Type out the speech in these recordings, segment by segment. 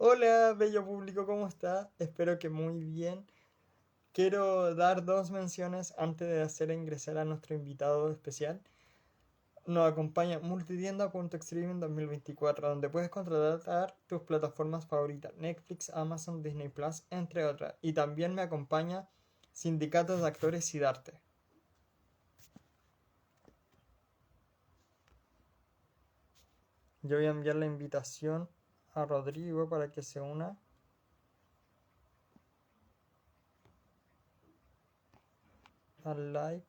Hola, bello público, ¿cómo está? Espero que muy bien. Quiero dar dos menciones antes de hacer ingresar a nuestro invitado especial. Nos acompaña Multitienda.streaming 2024, donde puedes contratar tus plataformas favoritas, Netflix, Amazon, Disney Plus, entre otras. Y también me acompaña Sindicatos de Actores Sidarte. Yo voy a enviar la invitación a Rodrigo para que se una al live.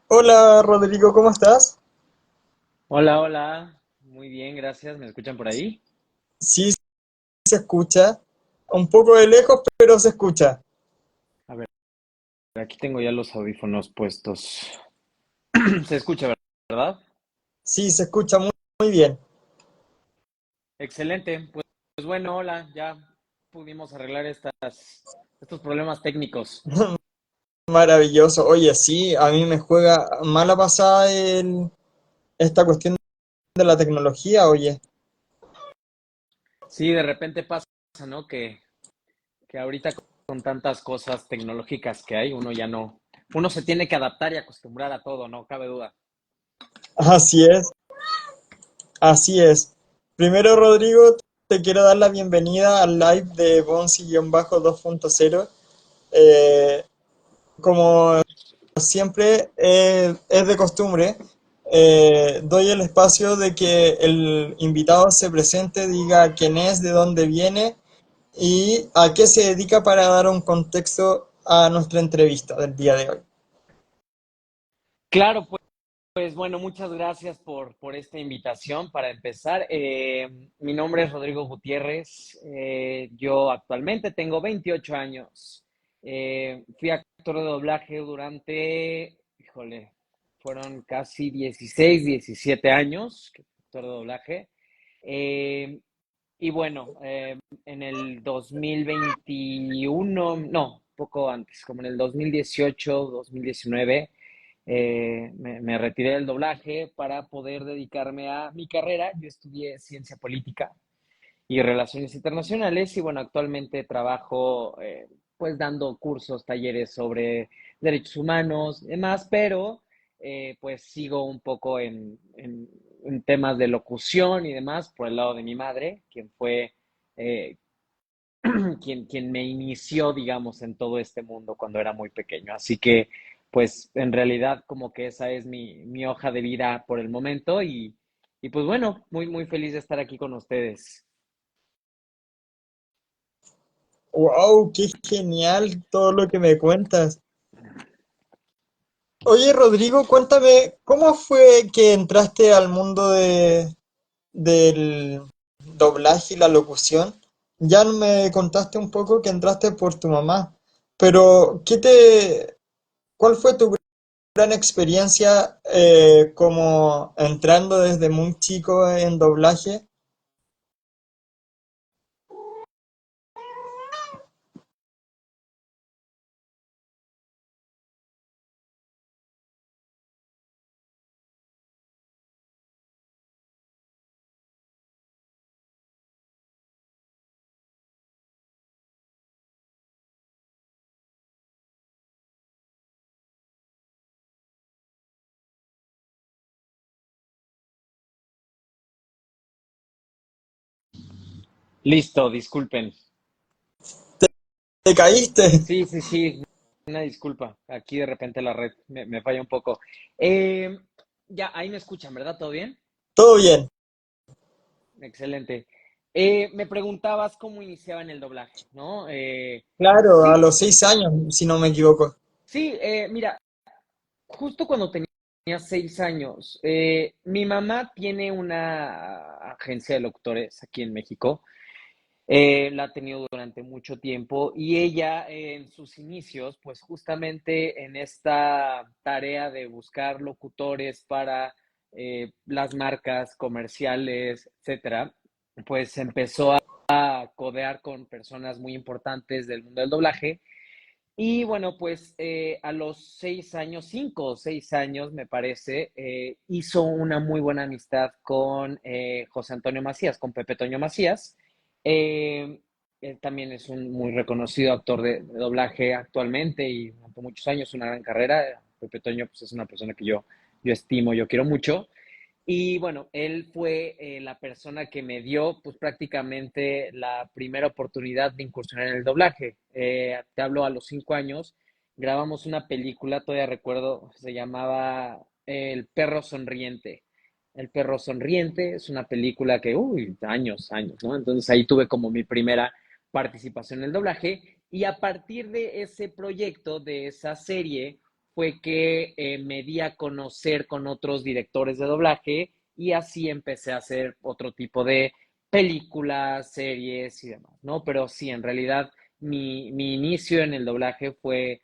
Hola Rodrigo, ¿cómo estás? Hola, hola. Muy bien, gracias. ¿Me escuchan por ahí? Sí, se escucha. Un poco de lejos, pero se escucha. A ver, aquí tengo ya los audífonos puestos. Se escucha, ¿verdad? Sí, se escucha muy, muy bien. Excelente. Pues bueno, hola. Ya pudimos arreglar estos problemas técnicos. Maravilloso. Oye, sí, a mí me juega mala pasada esta cuestión de la tecnología, oye. Sí, de repente pasa, ¿no? Que ahorita con tantas cosas tecnológicas que hay, uno se tiene que adaptar y acostumbrar a todo, no cabe duda. Así es, así es. Primero, Rodrigo, te quiero dar la bienvenida al live de Bonsi-2.0. Eh, como siempre es de costumbre, doy el espacio de que el invitado se presente, diga quién es, de dónde viene y a qué se dedica para dar un contexto a nuestra entrevista del día de hoy. Claro, pues bueno, muchas gracias por esta invitación. Para empezar, mi nombre es Rodrigo Gutiérrez. Yo actualmente tengo 28 años. Fui actor de doblaje durante, híjole, fueron casi 16, 17 años que fui actor de doblaje. Eh, y bueno, en el 2021, no, poco antes, como en el 2018, 2019 me retiré del doblaje para poder dedicarme a mi carrera. Yo estudié ciencia política y relaciones internacionales y bueno, actualmente trabajo pues dando cursos, talleres sobre derechos humanos y demás, pero pues sigo un poco en temas de locución y demás por el lado de mi madre, quien fue eh, quien me inició, digamos, en todo este mundo cuando era muy pequeño. Así que, pues, en realidad, como que esa es mi hoja de vida por el momento y pues bueno, muy, muy feliz de estar aquí con ustedes. ¡Wow! ¡Qué genial todo lo que me cuentas! Oye, Rodrigo, cuéntame, ¿cómo fue que entraste al mundo del doblaje y la locución? Ya me contaste un poco que entraste por tu mamá, pero ¿cuál fue tu gran experiencia como entrando desde muy chico en doblaje? Listo, disculpen. ¿Te caíste? Sí, sí, sí, una disculpa. Aquí de repente la red me falla un poco. Ya, ahí me escuchan, ¿verdad? ¿Todo bien? Todo bien. Excelente. Me preguntabas cómo iniciaba en el doblaje, ¿no? Claro, a Sí, los 6 años, si no me equivoco. sí, mira, justo cuando tenía 6 años, mi mamá tiene una agencia de locutores aquí en México. La ha tenido durante mucho tiempo y ella en sus inicios, pues justamente en esta tarea de buscar locutores para las marcas comerciales, etcétera, pues empezó a codear con personas muy importantes del mundo del doblaje Y bueno, pues a los 6 años, 5 o 6 años, me parece, hizo una muy buena amistad con José Antonio Macías, con Pepe Toño Macías. Eh, Él también es un muy reconocido actor de doblaje actualmente y durante muchos años, una gran carrera. Pepe Toño pues, es una persona que yo estimo, yo quiero mucho. Y bueno, él fue la persona que me dio pues prácticamente la primera oportunidad de incursionar en el doblaje. Te hablo a los 5 años, grabamos una película, todavía recuerdo, se llamaba El perro sonriente. El perro sonriente es una película que, uy, años, años, ¿no? Entonces ahí tuve como mi primera participación en el doblaje y a partir de ese proyecto, de esa serie, fue que me di a conocer con otros directores de doblaje y así empecé a hacer otro tipo de películas, series y demás, ¿no? Pero sí, en realidad mi inicio en el doblaje fue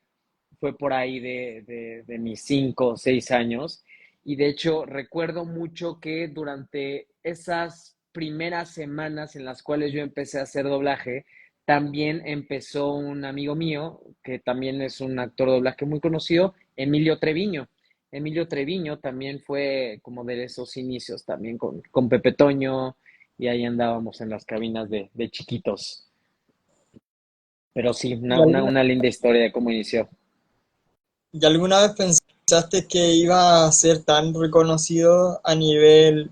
por ahí de mis 5 o 6 años. Y de hecho recuerdo mucho que durante esas primeras semanas en las cuales yo empecé a hacer doblaje, también empezó un amigo mío, que también es un actor de doblaje muy conocido, Emilio Treviño. Emilio Treviño también fue como de esos inicios, también con Pepe Toño, y ahí andábamos en las cabinas de chiquitos. Pero sí, ¿Y alguna, una linda historia de cómo inició. y alguna vez pensaste que iba a ser tan reconocido a nivel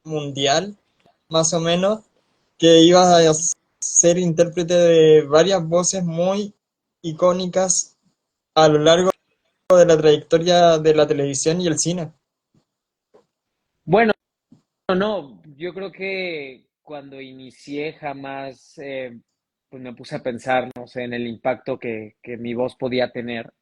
mundial, más o menos, que ibas a ser intérprete de varias voces muy icónicas a lo largo de la trayectoria de la televisión y el cine? Bueno, no, yo creo que cuando inicié jamás pues me puse a pensar, no sé, en el impacto que mi voz podía tener,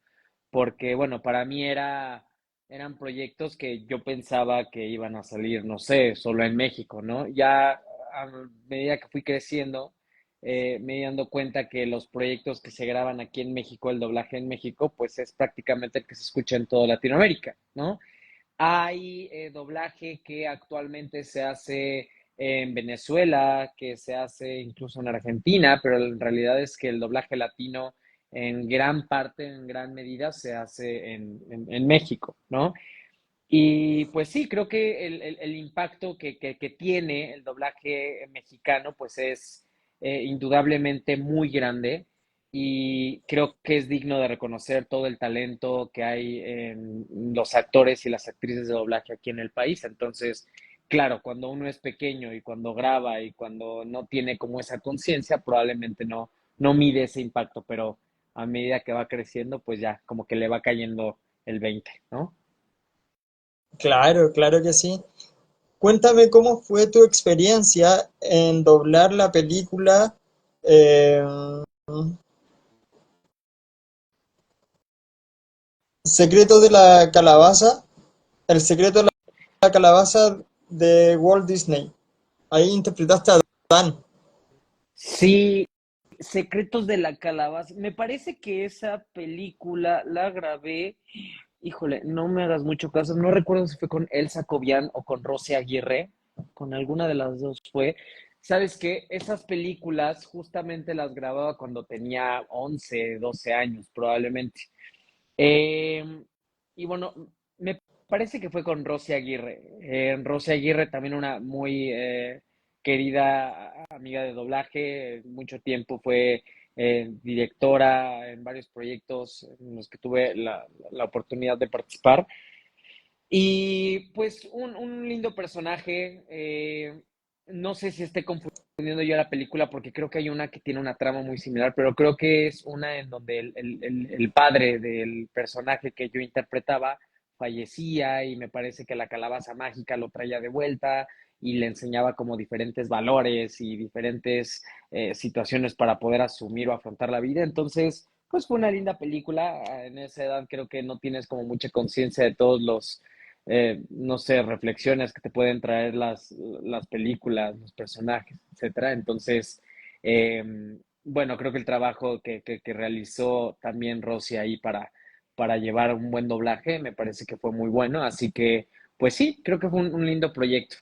porque bueno, para mí eran proyectos que yo pensaba que iban a salir, no sé, solo en México, ¿no? Ya a medida que fui creciendo, me di dando cuenta que los proyectos que se graban aquí en México, el doblaje en México, pues es prácticamente el que se escucha en toda Latinoamérica, ¿no? Hay doblaje que actualmente se hace en Venezuela, que se hace incluso en Argentina, pero en realidad es que el doblaje latino en gran parte, en gran medida, se hace en México, ¿no? Y pues sí, creo que el impacto que tiene el doblaje mexicano, pues es indudablemente muy grande y creo que es digno de reconocer todo el talento que hay en los actores y las actrices de doblaje aquí en el país. Entonces, claro, cuando uno es pequeño y cuando graba y cuando no tiene como esa conciencia, probablemente no mide ese impacto, pero a medida que va creciendo, pues ya como que le va cayendo el 20, ¿no? Claro, claro que sí. Cuéntame cómo fue tu experiencia en doblar la película eh, Secreto de la Calabaza, El secreto de la calabaza de Walt Disney. Ahí interpretaste a Dan. Sí, Secretos de la Calabaza. Me parece que esa película la grabé, híjole, no me hagas mucho caso, no recuerdo si fue con Elsa Cobian o con Rosy Aguirre, con alguna de las dos fue. ¿Sabes qué? Esas películas justamente las grababa cuando tenía 11, 12 años probablemente. Eh, y bueno, me parece que fue con Rosy Aguirre. Rosy Aguirre también una muy querida amiga de doblaje, mucho tiempo fue directora en varios proyectos en los que tuve la oportunidad de participar. Y pues un lindo personaje. No sé si esté confundiendo yo la película porque creo que hay una que tiene una trama muy similar, pero creo que es una en donde el padre del personaje que yo interpretaba fallecía y me parece que la calabaza mágica lo traía de vuelta y le enseñaba como diferentes valores y diferentes situaciones para poder asumir o afrontar la vida. Entonces, pues fue una linda película. En esa edad creo que no tienes como mucha conciencia de todos los no sé, reflexiones que te pueden traer las películas, los personajes, etcétera. Entonces, eh, bueno, creo que el trabajo que realizó también Rosy ahí para llevar un buen doblaje me parece que fue muy bueno. Así que, pues sí, creo que fue un lindo proyecto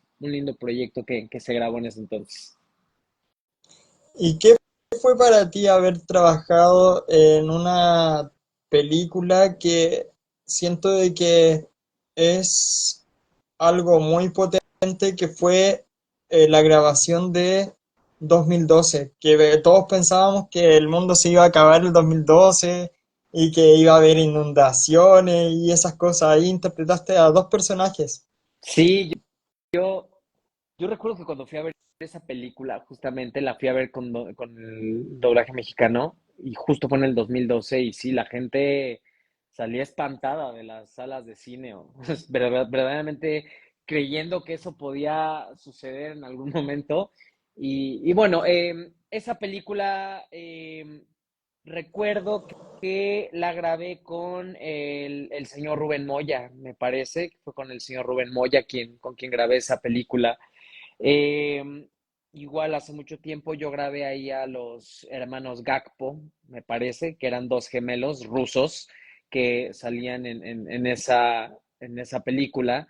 que se grabó en ese entonces. ¿Y qué fue para ti haber trabajado en una película que siento de que es algo muy potente, que fue la grabación de 2012, que todos pensábamos que el mundo se iba a acabar el 2012 y que iba a haber inundaciones y esas cosas? Ahí interpretaste a dos personajes. Sí, yo, yo recuerdo que cuando fui a ver esa película, justamente la fui a ver con el doblaje mexicano y justo fue en el 2012 y sí, la gente salía espantada de las salas de cine, o, verdaderamente creyendo que eso podía suceder en algún momento. Y bueno, esa película recuerdo que la grabé con el señor Rubén Moya, me parece, que fue con el señor Rubén Moya con quien grabé esa película. Eh, Igual hace mucho tiempo yo grabé ahí a los hermanos Gakpo, me parece, que eran dos gemelos rusos que salían en esa película.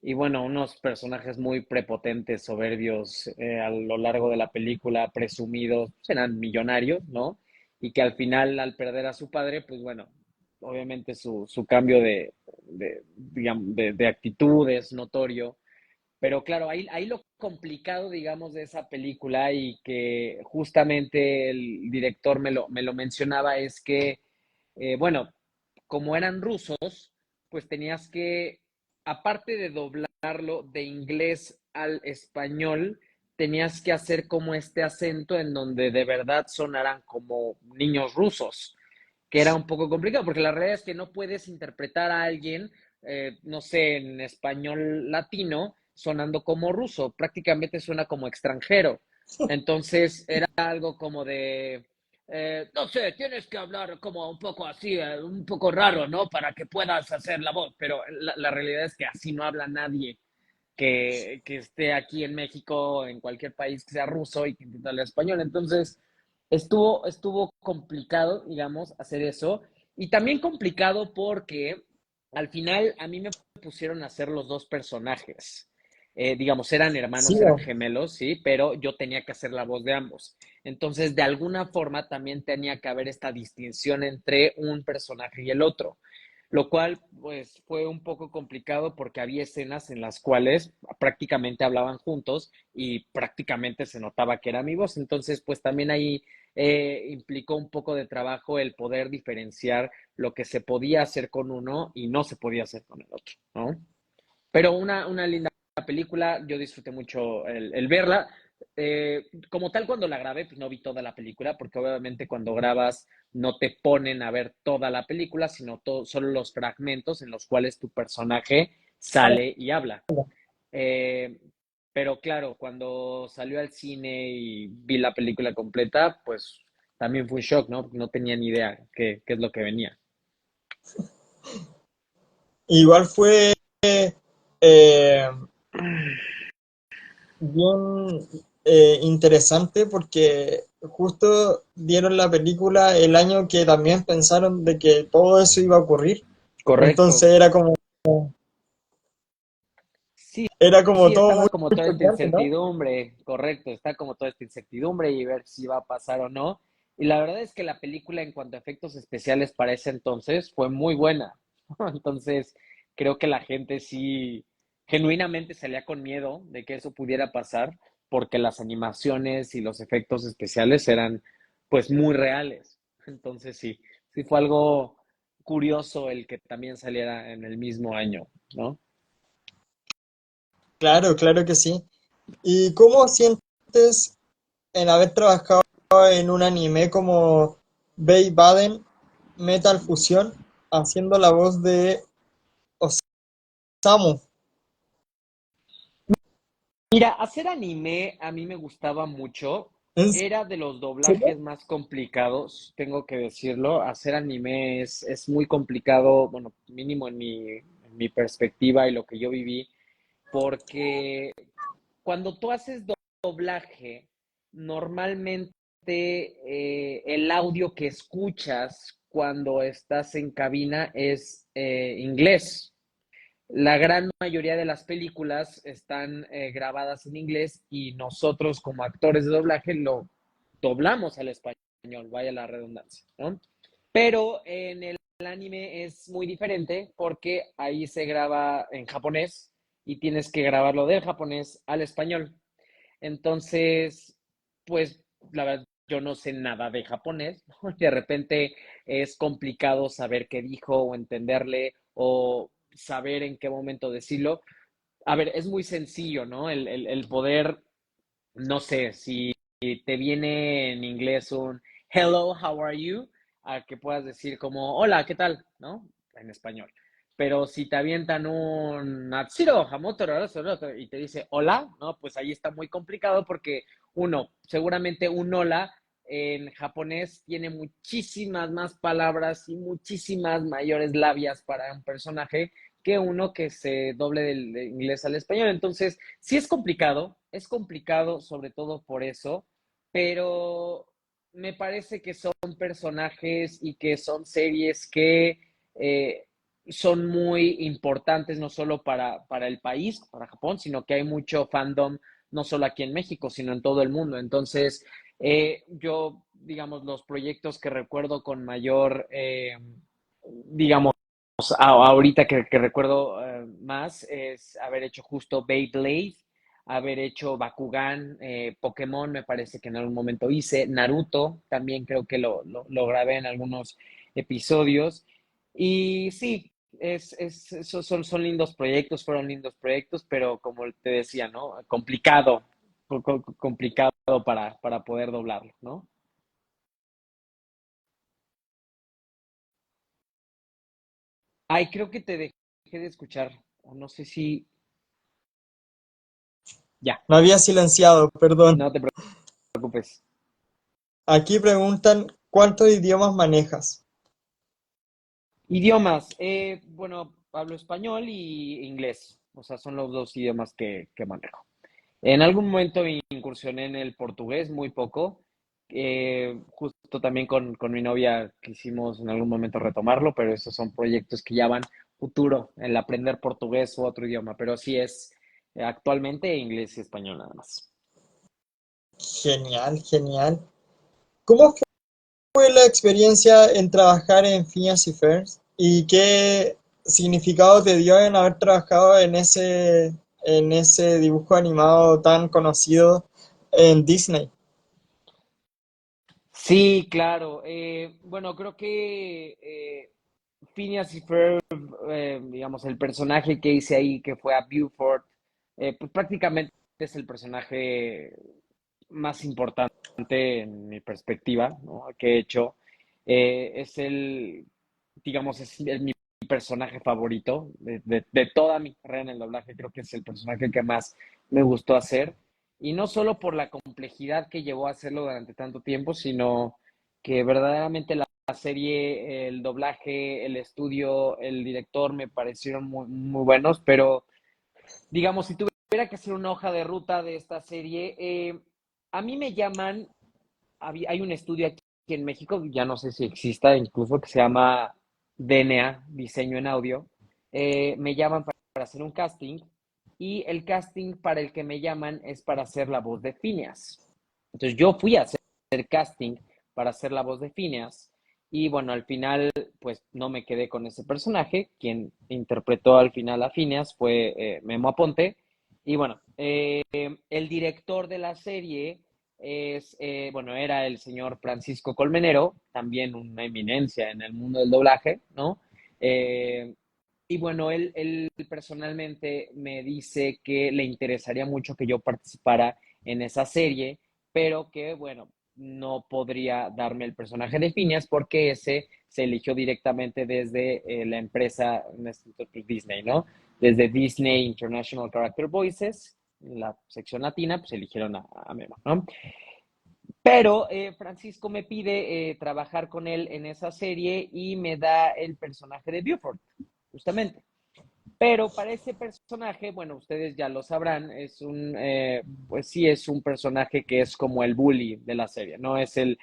Y bueno, unos personajes muy prepotentes, soberbios a lo largo de la película, presumidos, pues eran millonarios, ¿no? Y que al final, al perder a su padre, pues bueno, obviamente su cambio digamos, de actitud es notorio, pero claro, ahí lo complicado, digamos, de esa película y que justamente el director me lo mencionaba es que, bueno, como eran rusos, pues tenías que, aparte de doblarlo de inglés al español, tenías que hacer como este acento en donde de verdad sonaran como niños rusos, que era un poco complicado, porque la realidad es que no puedes interpretar a alguien, no sé, en español latino, sonando como ruso, prácticamente suena como extranjero. Entonces era algo como de, no sé, tienes que hablar como un poco así, un poco raro, ¿no? Para que puedas hacer la voz, pero la realidad es que así no habla nadie que esté aquí en México, en cualquier país que sea ruso y que entienda el español. Entonces, estuvo complicado, digamos, hacer eso. Y también complicado porque al final a mí me pusieron a hacer los dos personajes. Digamos, eran Sí, hermanos, eran gemelos, sí, pero yo tenía que hacer la voz de ambos. Entonces, de alguna forma también tenía que haber esta distinción entre un personaje y el otro, lo cual pues fue un poco complicado porque había escenas en las cuales prácticamente hablaban juntos y prácticamente se notaba que era mi voz. Entonces, pues también ahí implicó un poco de trabajo el poder diferenciar lo que se podía hacer con uno y no se podía hacer con el otro, ¿no? Pero una linda película, yo disfruté mucho el verla. Como tal, cuando la grabé, pues no vi toda la película, porque obviamente cuando grabas no te ponen a ver toda la película, sino solo los fragmentos en los cuales tu personaje sale y habla. Eh, pero claro, cuando salió al cine y vi la película completa, pues también fue un shock, ¿no? No tenía ni idea qué es lo que venía. igual fue eh, bien interesante porque justo dieron la película el año que también pensaron de que todo eso iba a ocurrir. Correcto. Entonces Sí, era como sí, todo estaba muy, como muy toda esta choqueante, ¿no? incertidumbre, correcto, está como toda esta incertidumbre y ver si va a pasar o no. Y la verdad es que la película en cuanto a efectos especiales para ese entonces fue muy buena. Entonces, creo que la gente sí genuinamente salía con miedo de que eso pudiera pasar porque las animaciones y los efectos especiales eran pues muy reales. Entonces, sí fue algo curioso el que también saliera en el mismo año, ¿no? Claro, claro que sí. ¿Y cómo sientes en haber trabajado en un anime como Bay Baden Metal Fusion, haciendo la voz de Osamu? Mira, hacer anime a mí me gustaba mucho. ¿En Era de los doblajes serio? más complicados, tengo que decirlo. Hacer anime es muy complicado, bueno, mínimo en mi perspectiva y lo que yo viví, porque cuando tú haces doblaje, normalmente el audio que escuchas cuando estás en cabina es inglés. La gran mayoría de las películas están grabadas en inglés y nosotros como actores de doblaje doblamos al español, vaya la redundancia, ¿no? Pero en el anime es muy diferente porque ahí se graba en japonés y tienes que grabarlo del japonés al español. Entonces, pues la verdad, yo no sé nada de japonés, ¿no? De repente es complicado saber qué dijo o entenderle o saber en qué momento decirlo. A ver, es muy sencillo, ¿no? El poder, no sé, si te viene en inglés un hello, how are you, a que puedas decir como hola, ¿qué tal? ¿No? En español. Pero si te avientan un Natsiro, Hamotaro, y te dice hola, ¿no? Pues ahí está muy complicado porque uno, seguramente un hola en japonés tiene muchísimas más palabras y muchísimas mayores labias para un personaje que uno que se doble del de inglés al español. Entonces, sí es complicado sobre todo por eso, pero me parece que son personajes y que son series que son muy importantes no solo para el país, para Japón, sino que hay mucho fandom no solo aquí en México, sino en todo el mundo. Entonces, yo, digamos, los proyectos que recuerdo con mayor, digamos, ahorita que recuerdo más es haber hecho justo Beyblade, haber hecho Bakugan, Pokémon me parece que en algún momento hice, Naruto también creo que lo grabé en algunos episodios. Y sí, son lindos proyectos, fueron lindos proyectos, pero como te decía, ¿no? Complicado para poder doblarlo, ¿no? Ay, creo que te dejé de escuchar, o no sé si ya, Me había silenciado, perdón. no te preocupes. Aquí preguntan, ¿cuántos idiomas manejas? Idiomas, bueno, hablo español y inglés, o sea, son los dos idiomas que manejo. En algún momento incursioné en el portugués, muy poco. Justo también con mi novia quisimos en algún momento retomarlo, pero esos son proyectos que ya van futuro, el aprender portugués u otro idioma, pero sí es actualmente inglés y español nada más. Genial, genial. ¿Cómo fue la experiencia en trabajar en Phineas y Ferb? ¿Y qué significado te dio en haber trabajado en ese dibujo animado tan conocido en Disney? Sí, claro. Bueno, creo que Phineas y Ferb, digamos, el personaje que hice ahí, que fue a Buford, pues prácticamente es el personaje más importante en mi perspectiva, ¿no? Que he hecho. Es digamos, mi personaje favorito de toda mi carrera en el doblaje. Creo que es el personaje que más me gustó hacer. Y no solo por la complejidad que llevó a hacerlo durante tanto tiempo, sino que verdaderamente la serie, el doblaje, el estudio, el director me parecieron muy, muy buenos, pero digamos, si tuviera que hacer una hoja de ruta de esta serie, a mí me llaman, hay un estudio aquí en México, ya no sé si exista incluso, que se llama DNA, Diseño en Audio. Me llaman para hacer un casting y el casting para el que me llaman es para hacer la voz de Phineas. Entonces yo fui a hacer casting para hacer la voz de Phineas y bueno, al final pues no me quedé con ese personaje. Quien interpretó al final a Phineas fue Memo Aponte. Y bueno, el director de la serie bueno, era el señor Francisco Colmenero, también una eminencia en el mundo del doblaje, ¿no? Eh, y bueno, él personalmente me dice que le interesaría mucho que yo participara en esa serie, pero que, bueno, no podría darme el personaje de Phineas porque ese se eligió directamente desde la empresa, en este caso, pues, Disney, ¿no? Desde Disney International Character Voices, en la sección latina, pues eligieron a Memo, ¿no? Pero Francisco me pide trabajar con él en esa serie y me da el personaje de Buford, justamente. Pero para ese personaje, bueno, ustedes ya lo sabrán, pues sí, es un personaje que es como el bully de la serie, ¿no? Es el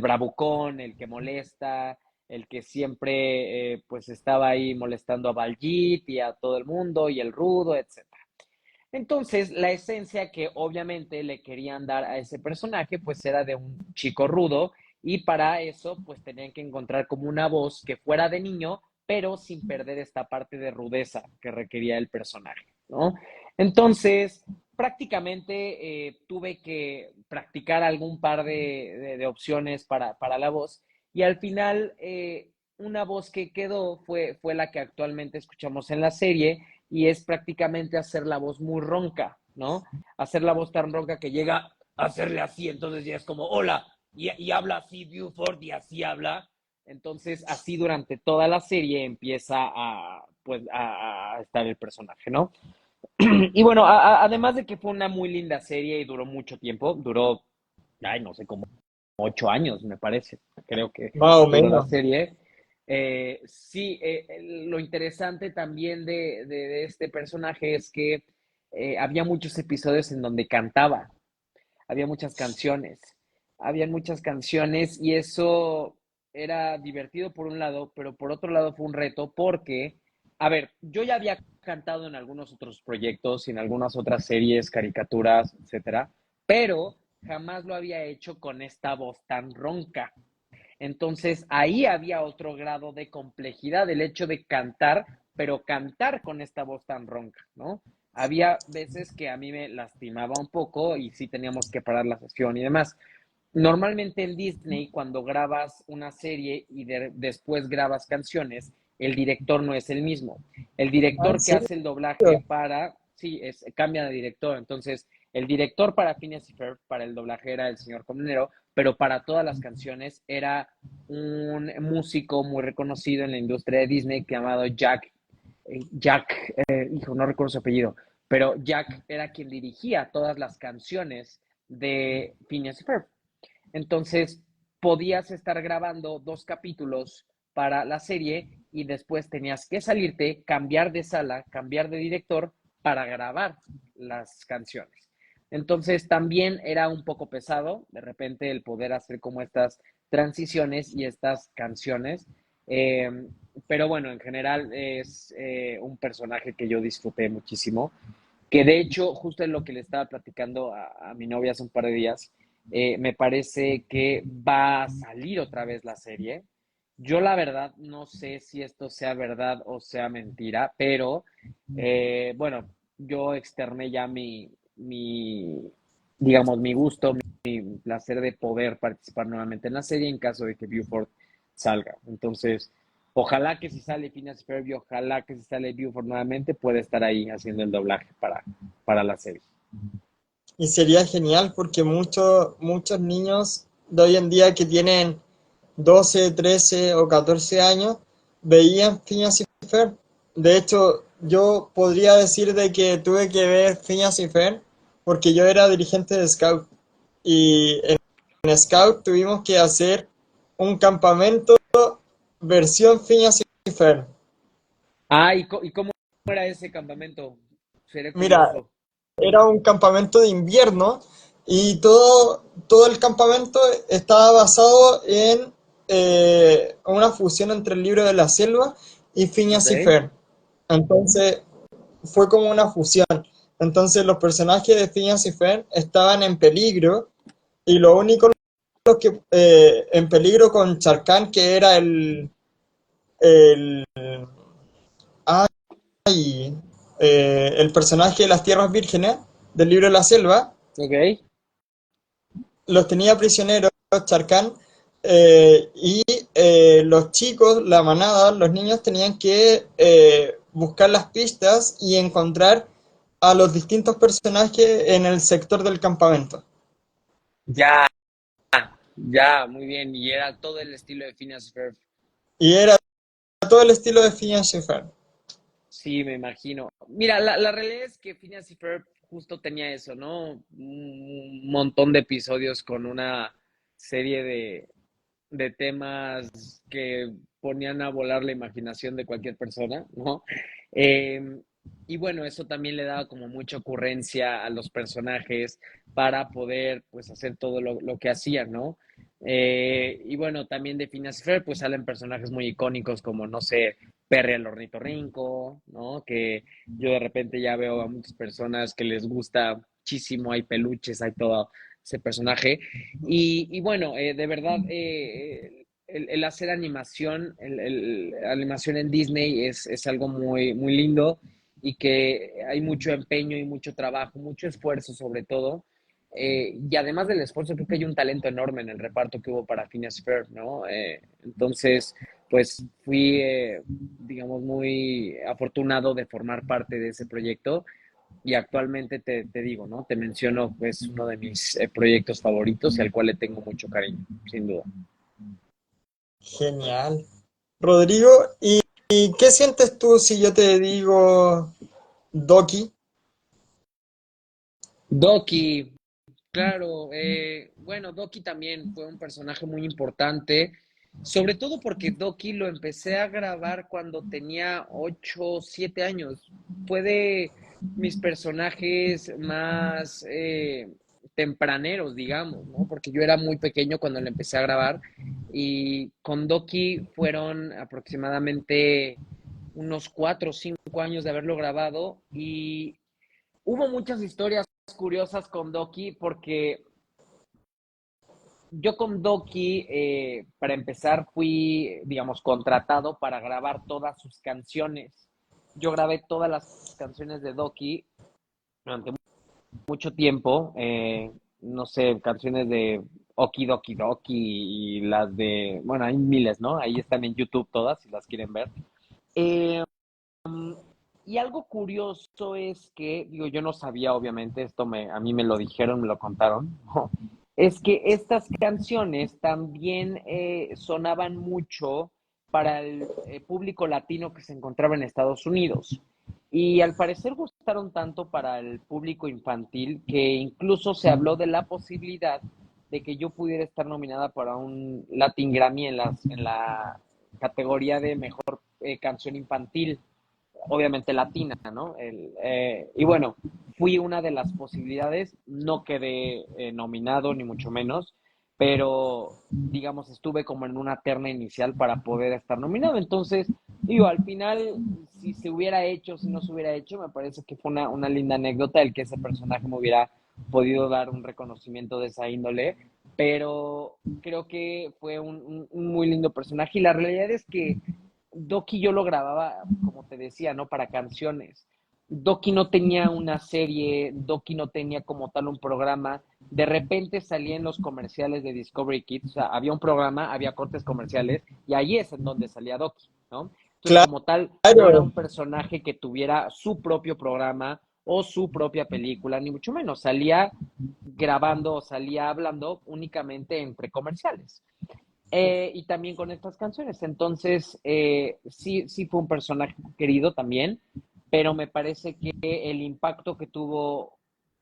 bravucón, el que molesta, el que siempre, pues estaba ahí molestando a Baljeet y a todo el mundo, y el rudo, etc. Entonces, la esencia que obviamente le querían dar a ese personaje, pues era de un chico rudo y para eso, pues tenían que encontrar como una voz que fuera de niño, pero sin perder esta parte de rudeza que requería el personaje, ¿no? Entonces, prácticamente tuve que practicar algún par de opciones para la voz y al final una voz que quedó fue la que actualmente escuchamos en la serie y es prácticamente hacer la voz muy ronca, ¿no? Hacer la voz tan ronca que llega a hacerle así, entonces ya es como, hola, y habla así Buford y así habla. Entonces, así durante toda la serie empieza pues, a estar el personaje, ¿no? Y bueno, además de que fue una muy linda serie y duró mucho tiempo, duró, ay, no sé, como 8 años, me parece, creo que Más o duró la menos. serie. Sí, lo interesante también de este personaje es que había muchos episodios en donde cantaba, había muchas canciones y eso era divertido por un lado, pero por otro lado fue un reto porque, a ver, yo ya había cantado en algunos otros proyectos y en algunas otras series, caricaturas, etcétera, pero jamás lo había hecho con esta voz tan ronca. Entonces ahí había otro grado de complejidad, el hecho de cantar, pero cantar con esta voz tan ronca, ¿no? Había veces que a mí me lastimaba un poco y sí teníamos que parar la sesión y demás. Normalmente en Disney, cuando grabas una serie y después grabas canciones, el director no es el mismo. El Ah, ¿en director que serio? hace el doblaje sí, cambia de director. Entonces, el director para Phineas y Ferb, para el doblaje era el señor Comunero, pero para todas las canciones era un músico muy reconocido en la industria de Disney llamado hijo, no recuerdo su apellido, pero Jack era quien dirigía todas las canciones de Phineas y Ferb. Entonces, podías estar grabando 2 capítulos para la serie y después tenías que salirte, cambiar de sala, cambiar de director para grabar las canciones. Entonces, también era un poco pesado, de repente, el poder hacer como estas transiciones y estas canciones. Eh, pero bueno, en general es un personaje que yo disfruté muchísimo, que de hecho, justo en lo que le estaba platicando a mi novia hace un par de días, me parece que va a salir otra vez la serie. Yo la verdad no sé si esto sea verdad o sea mentira, pero bueno, yo externé ya digamos, mi gusto, mi placer de poder participar nuevamente en la serie en caso de que Buford salga. Entonces, ojalá que si sale Phineas y Ferb y ojalá que si sale Buford nuevamente pueda estar ahí haciendo el doblaje para la serie. Y sería genial porque muchos niños de hoy en día que tienen 12, 13 o 14 años veían Phineas y Ferb. De hecho, yo podría decir de que tuve que ver Phineas y Ferb porque yo era dirigente de Scout y en Scout tuvimos que hacer un campamento versión Phineas y Ferb. Ah, ¿y cómo era ese campamento? Seré Mira, curioso. era un campamento de invierno y todo el campamento estaba basado en una fusión entre el libro de la selva y Ok. Phineas y Ferb. Entonces fue como una fusión. Entonces los personajes de Phineas y Ferb estaban en peligro y lo único que en peligro con Charcán, que era el, ay, el personaje de las Tierras Vírgenes del libro de la selva, Ok. los tenía prisioneros Charcán y los chicos, la manada, los niños tenían que buscar las pistas y encontrar a los distintos personajes en el sector del campamento. Ya, ya, muy bien. Y era todo el estilo de Phineas y Ferb. Y era todo el estilo de Phineas y Ferb. Sí, me imagino. Mira, la realidad es que Phineas y Ferb justo tenía eso, ¿no? Un montón de episodios con una serie de temas que ponían a volar la imaginación de cualquier persona, ¿no? Eh, y bueno, eso también le daba como mucha ocurrencia a los personajes para poder, pues, hacer todo lo que hacían, ¿no? Y bueno, también de Phineas y Ferb, pues salen personajes muy icónicos como, no sé, Perry el ornitorrinco, ¿no? Que yo de repente ya veo a muchas personas que les gusta muchísimo, hay peluches, hay todo ese personaje. Y bueno, de verdad, el hacer animación, animación en Disney es algo muy, muy lindo y que hay mucho empeño y mucho trabajo, mucho esfuerzo sobre todo. Y además del esfuerzo, creo que hay un talento enorme en el reparto que hubo para Phineas Fair, ¿no? Entonces, pues fui, digamos, muy afortunado de formar parte de ese proyecto y actualmente te digo, ¿no? Te menciono, pues, uno de mis proyectos favoritos y al cual le tengo mucho cariño, sin duda. Genial. Rodrigo, ¿y qué sientes tú si yo te digo Doki? Doki, claro, bueno, Doki también fue un personaje muy importante, sobre todo porque Doki lo empecé a grabar cuando tenía 8 o 7 años. Fue de mis personajes más tempraneros, digamos, ¿no? Porque yo era muy pequeño cuando lo empecé a grabar y con Doki fueron aproximadamente unos 4 o 5 años de haberlo grabado y hubo muchas historias curiosas con Doki porque yo con Doki, para empezar, fui, digamos, contratado para grabar todas sus canciones. Yo grabé todas las canciones de Doki durante mucho tiempo. No sé, canciones de Oki Doki Doki y las de, bueno, hay miles, ¿no? Ahí están en YouTube todas, si las quieren ver. Eh, y algo curioso es que, digo, yo no sabía, obviamente, a mí me lo dijeron, me lo contaron, ¿no? Es que estas canciones también sonaban mucho para el público latino que se encontraba en Estados Unidos. Y al parecer gustaron tanto para el público infantil que incluso se habló de la posibilidad de que yo pudiera estar nominada para un Latin Grammy en la categoría de mejor canción infantil, obviamente latina, ¿no? Y bueno, fui una de las posibilidades, no quedé nominado ni mucho menos, pero digamos estuve como en una terna inicial para poder estar nominado. Entonces, digo, al final, si se hubiera hecho, si no se hubiera hecho, me parece que fue una linda anécdota el que ese personaje me hubiera podido dar un reconocimiento de esa índole, pero creo que fue un muy lindo personaje y la realidad es que Doki yo lo grababa, como te decía, ¿no? Para canciones. Doki no tenía una serie, Doki no tenía como tal un programa. De repente salía en los comerciales de Discovery Kids, o sea, había un programa, había cortes comerciales, y ahí es en donde salía Doki, ¿no? Entonces, como tal, no era Claro, un personaje que tuviera su propio programa o su propia película, ni mucho menos. Salía grabando o salía hablando únicamente entre comerciales. Y también con estas canciones. Entonces, sí, sí fue un personaje querido también, pero me parece que el impacto que tuvo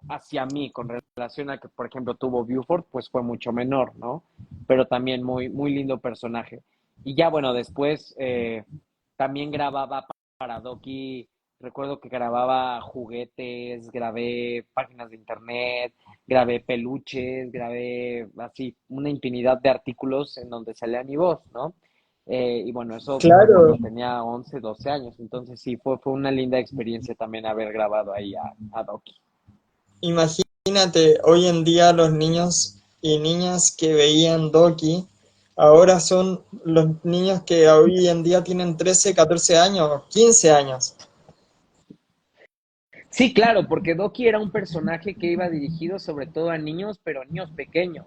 hacia mí con relación a que, por ejemplo, tuvo Buford, pues fue mucho menor, ¿no? Pero también muy, muy lindo personaje. Y ya, bueno, después también grababa para Doki, recuerdo que grababa juguetes, grabé páginas de internet, grabé peluches, grabé así una infinidad de artículos en donde salía mi voz, ¿no? Y bueno, eso fue claro. cuando tenía 11 12 años, entonces sí, fue una linda experiencia también haber grabado ahí a Doki. Imagínate, hoy en día los niños y niñas que veían Doki, ahora son los niños que hoy en día tienen 13, 14 años, 15 años. Sí, claro, porque Doki era un personaje que iba dirigido sobre todo a niños, pero niños pequeños,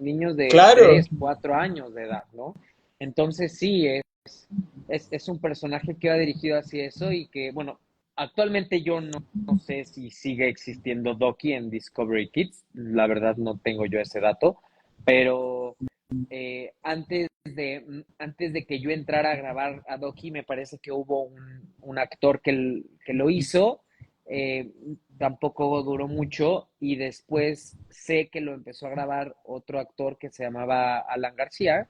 niños de Claro, 3 4 años de edad, ¿no? Entonces sí, es un personaje que va dirigido hacia eso y que, bueno, actualmente yo no sé si sigue existiendo Doki en Discovery Kids, la verdad no tengo yo ese dato, pero antes de que yo entrara a grabar a Doki, me parece que hubo un actor que lo hizo, eh, tampoco duró mucho y después sé que lo empezó a grabar otro actor que se llamaba Alan García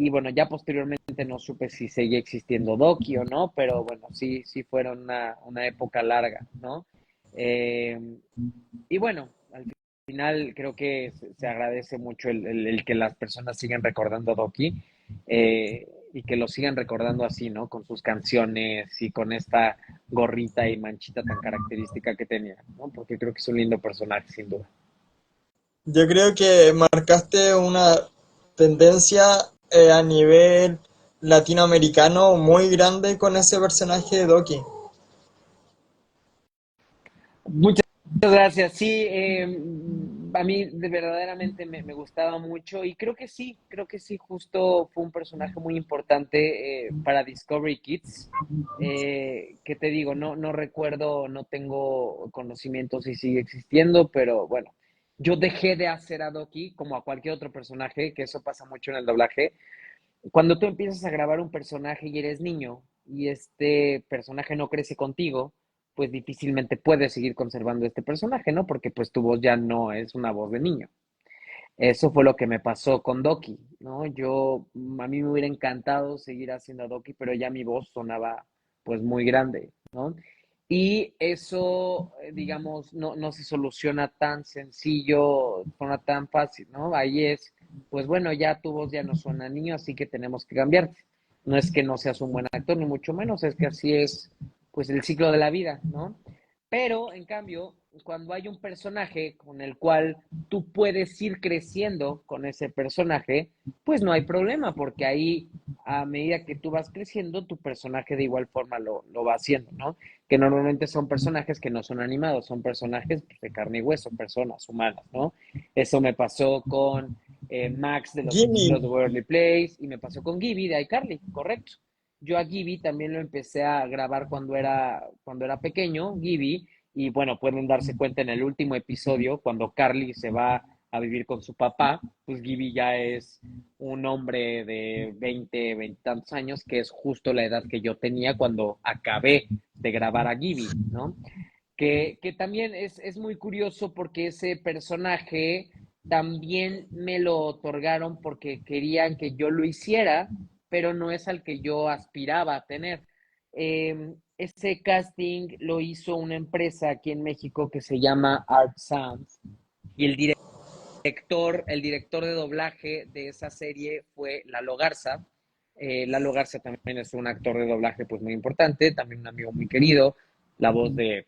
y bueno, ya posteriormente no supe si seguía existiendo Doki o no, pero bueno, sí, sí fueron una época larga, ¿no? Eh, y bueno, al final creo que se agradece mucho el que las personas sigan recordando a Doki. y que lo sigan recordando así, ¿no? Con sus canciones y con esta gorrita y manchita tan característica que tenía, ¿no? Porque creo que es un lindo personaje, sin duda. Yo creo que marcaste una tendencia a nivel latinoamericano muy grande con ese personaje de Doki. Muchas gracias. Sí, a mí verdaderamente me gustaba mucho y creo que sí, justo fue un personaje muy importante para Discovery Kids. ¿Qué te digo? No recuerdo, no tengo conocimiento si sigue existiendo, pero bueno, yo dejé de hacer a Doki como a cualquier otro personaje, que eso pasa mucho en el doblaje. Cuando tú empiezas a grabar un personaje y eres niño y este personaje no crece contigo, pues difícilmente puedes seguir conservando este personaje, ¿no? Porque pues tu voz ya no es una voz de niño. Eso fue lo que me pasó con Doki, ¿no? A mí me hubiera encantado seguir haciendo a Doki, pero ya mi voz sonaba pues muy grande, ¿no? Y eso, digamos, no se soluciona tan sencillo, suena tan fácil, ¿no? Ahí es, pues bueno, ya tu voz ya no suena niño, así que tenemos que cambiarte. No es que no seas un buen actor, ni mucho menos, es que así es, pues el ciclo de la vida, ¿no? Pero, en cambio, cuando hay un personaje con el cual tú puedes ir creciendo con ese personaje, pues no hay problema, porque ahí a medida que tú vas creciendo, tu personaje de igual forma lo va haciendo, ¿no? Que normalmente son personajes que no son animados, son personajes de carne y hueso, personas humanas, ¿no? Eso me pasó con Max de Los Jimmy, Hechiceros de Waverly Place y me pasó con Gibby de iCarly, correcto. Yo a Gibby también lo empecé a grabar cuando era pequeño, Gibby, y bueno, pueden darse cuenta en el último episodio, cuando Carly se va a vivir con su papá, pues Gibby ya es un hombre de 20 tantos años, que es justo la edad que yo tenía cuando acabé de grabar a Gibby, ¿no? Que también es muy curioso porque ese personaje también me lo otorgaron porque querían que yo lo hiciera, pero no es al que yo aspiraba a tener. Ese casting lo hizo una empresa aquí en México que se llama Art Sounds y el director de doblaje de esa serie fue Lalo Garza. Lalo Garza también es un actor de doblaje pues muy importante, también un amigo muy querido, la voz de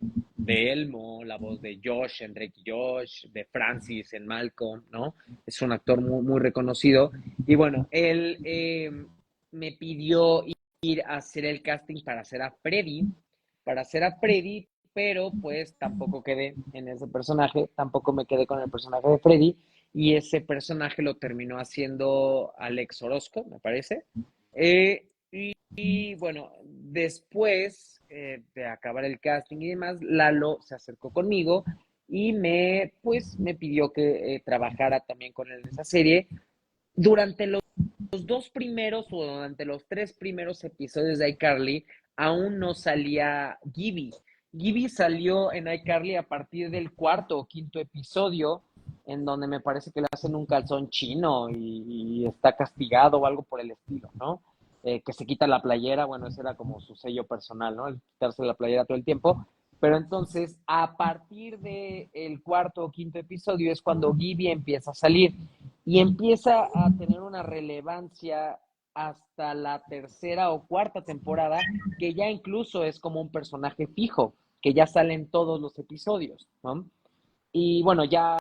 Elmo, la voz de Josh en Drake y Josh, de Francis en Malcolm, ¿no? Es un actor muy reconocido. Y bueno, él me pidió ir a hacer el casting para hacer a Freddy, pero pues tampoco quedé en ese personaje, tampoco me quedé con el personaje de Freddy, y ese personaje lo terminó haciendo Alex Orozco, me parece. Y bueno, después de acabar el casting y demás, Lalo se acercó conmigo y pues, me pidió que trabajara también con él en esa serie. Durante los dos primeros o durante los tres primeros episodios de iCarly, aún no salía Gibby. Gibby salió en iCarly a partir del cuarto o quinto episodio, en donde me parece que le hacen un calzón chino y está castigado o algo por el estilo, ¿no? Que se quita la playera, bueno, ese era como su sello personal, ¿no? El quitarse la playera todo el tiempo. Pero entonces, a partir del cuarto o quinto episodio es cuando Gibby empieza a salir y empieza a tener una relevancia hasta la tercera o cuarta temporada, que ya incluso es como un personaje fijo, que ya sale en todos los episodios, ¿no? Y bueno, ya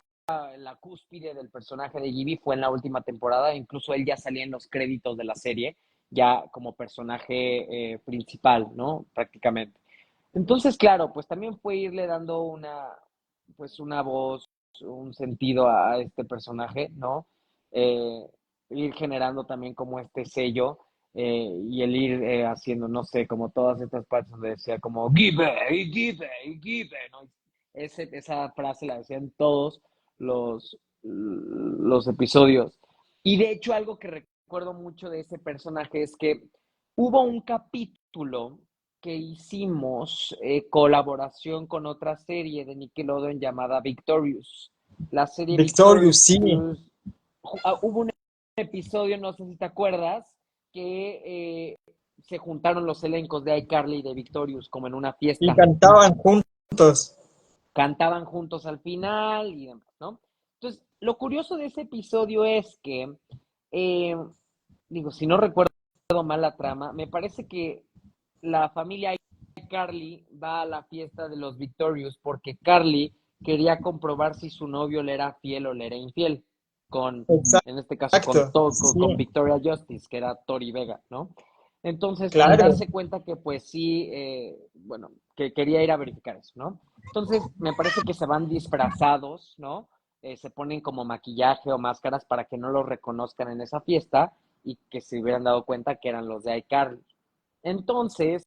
la cúspide del personaje de Gibby fue en la última temporada, incluso él ya salía en los créditos de la serie, ya como personaje principal, ¿no? Prácticamente. Entonces, claro, pues también fue irle dando pues una voz, un sentido a este personaje, ¿no? Eh, Ir generando también como este sello y el ir haciendo, no sé, como todas estas partes donde decía como give, give, give, ¿no? Esa frase la decían todos los episodios. Y de hecho, algo que recuerdo mucho de ese personaje es que hubo un capítulo que hicimos colaboración con otra serie de Nickelodeon llamada Victorious. La serie Victorious, sí. Victorious, hubo un episodio, no sé si te acuerdas, que se juntaron los elencos de iCarly y de Victorious como en una Y fiesta. cantaban juntos. Cantaban juntos al final y demás, ¿no? Entonces, lo curioso de ese episodio es que, eh, digo, si no recuerdo mal la trama. Me parece que la familia Carly va a la fiesta de los Victorious porque Carly quería comprobar si su novio le era fiel o le era infiel, con, en este caso, Exacto, con sí, Victoria Justice, que era Tori Vega, ¿no? Entonces, al claro. darse cuenta que pues sí, bueno, que quería ir a verificar eso, ¿no? Entonces, me parece que se van disfrazados, ¿no? Se ponen como maquillaje o máscaras para que no los reconozcan en esa fiesta y que se hubieran dado cuenta que eran los de iCarly. Entonces,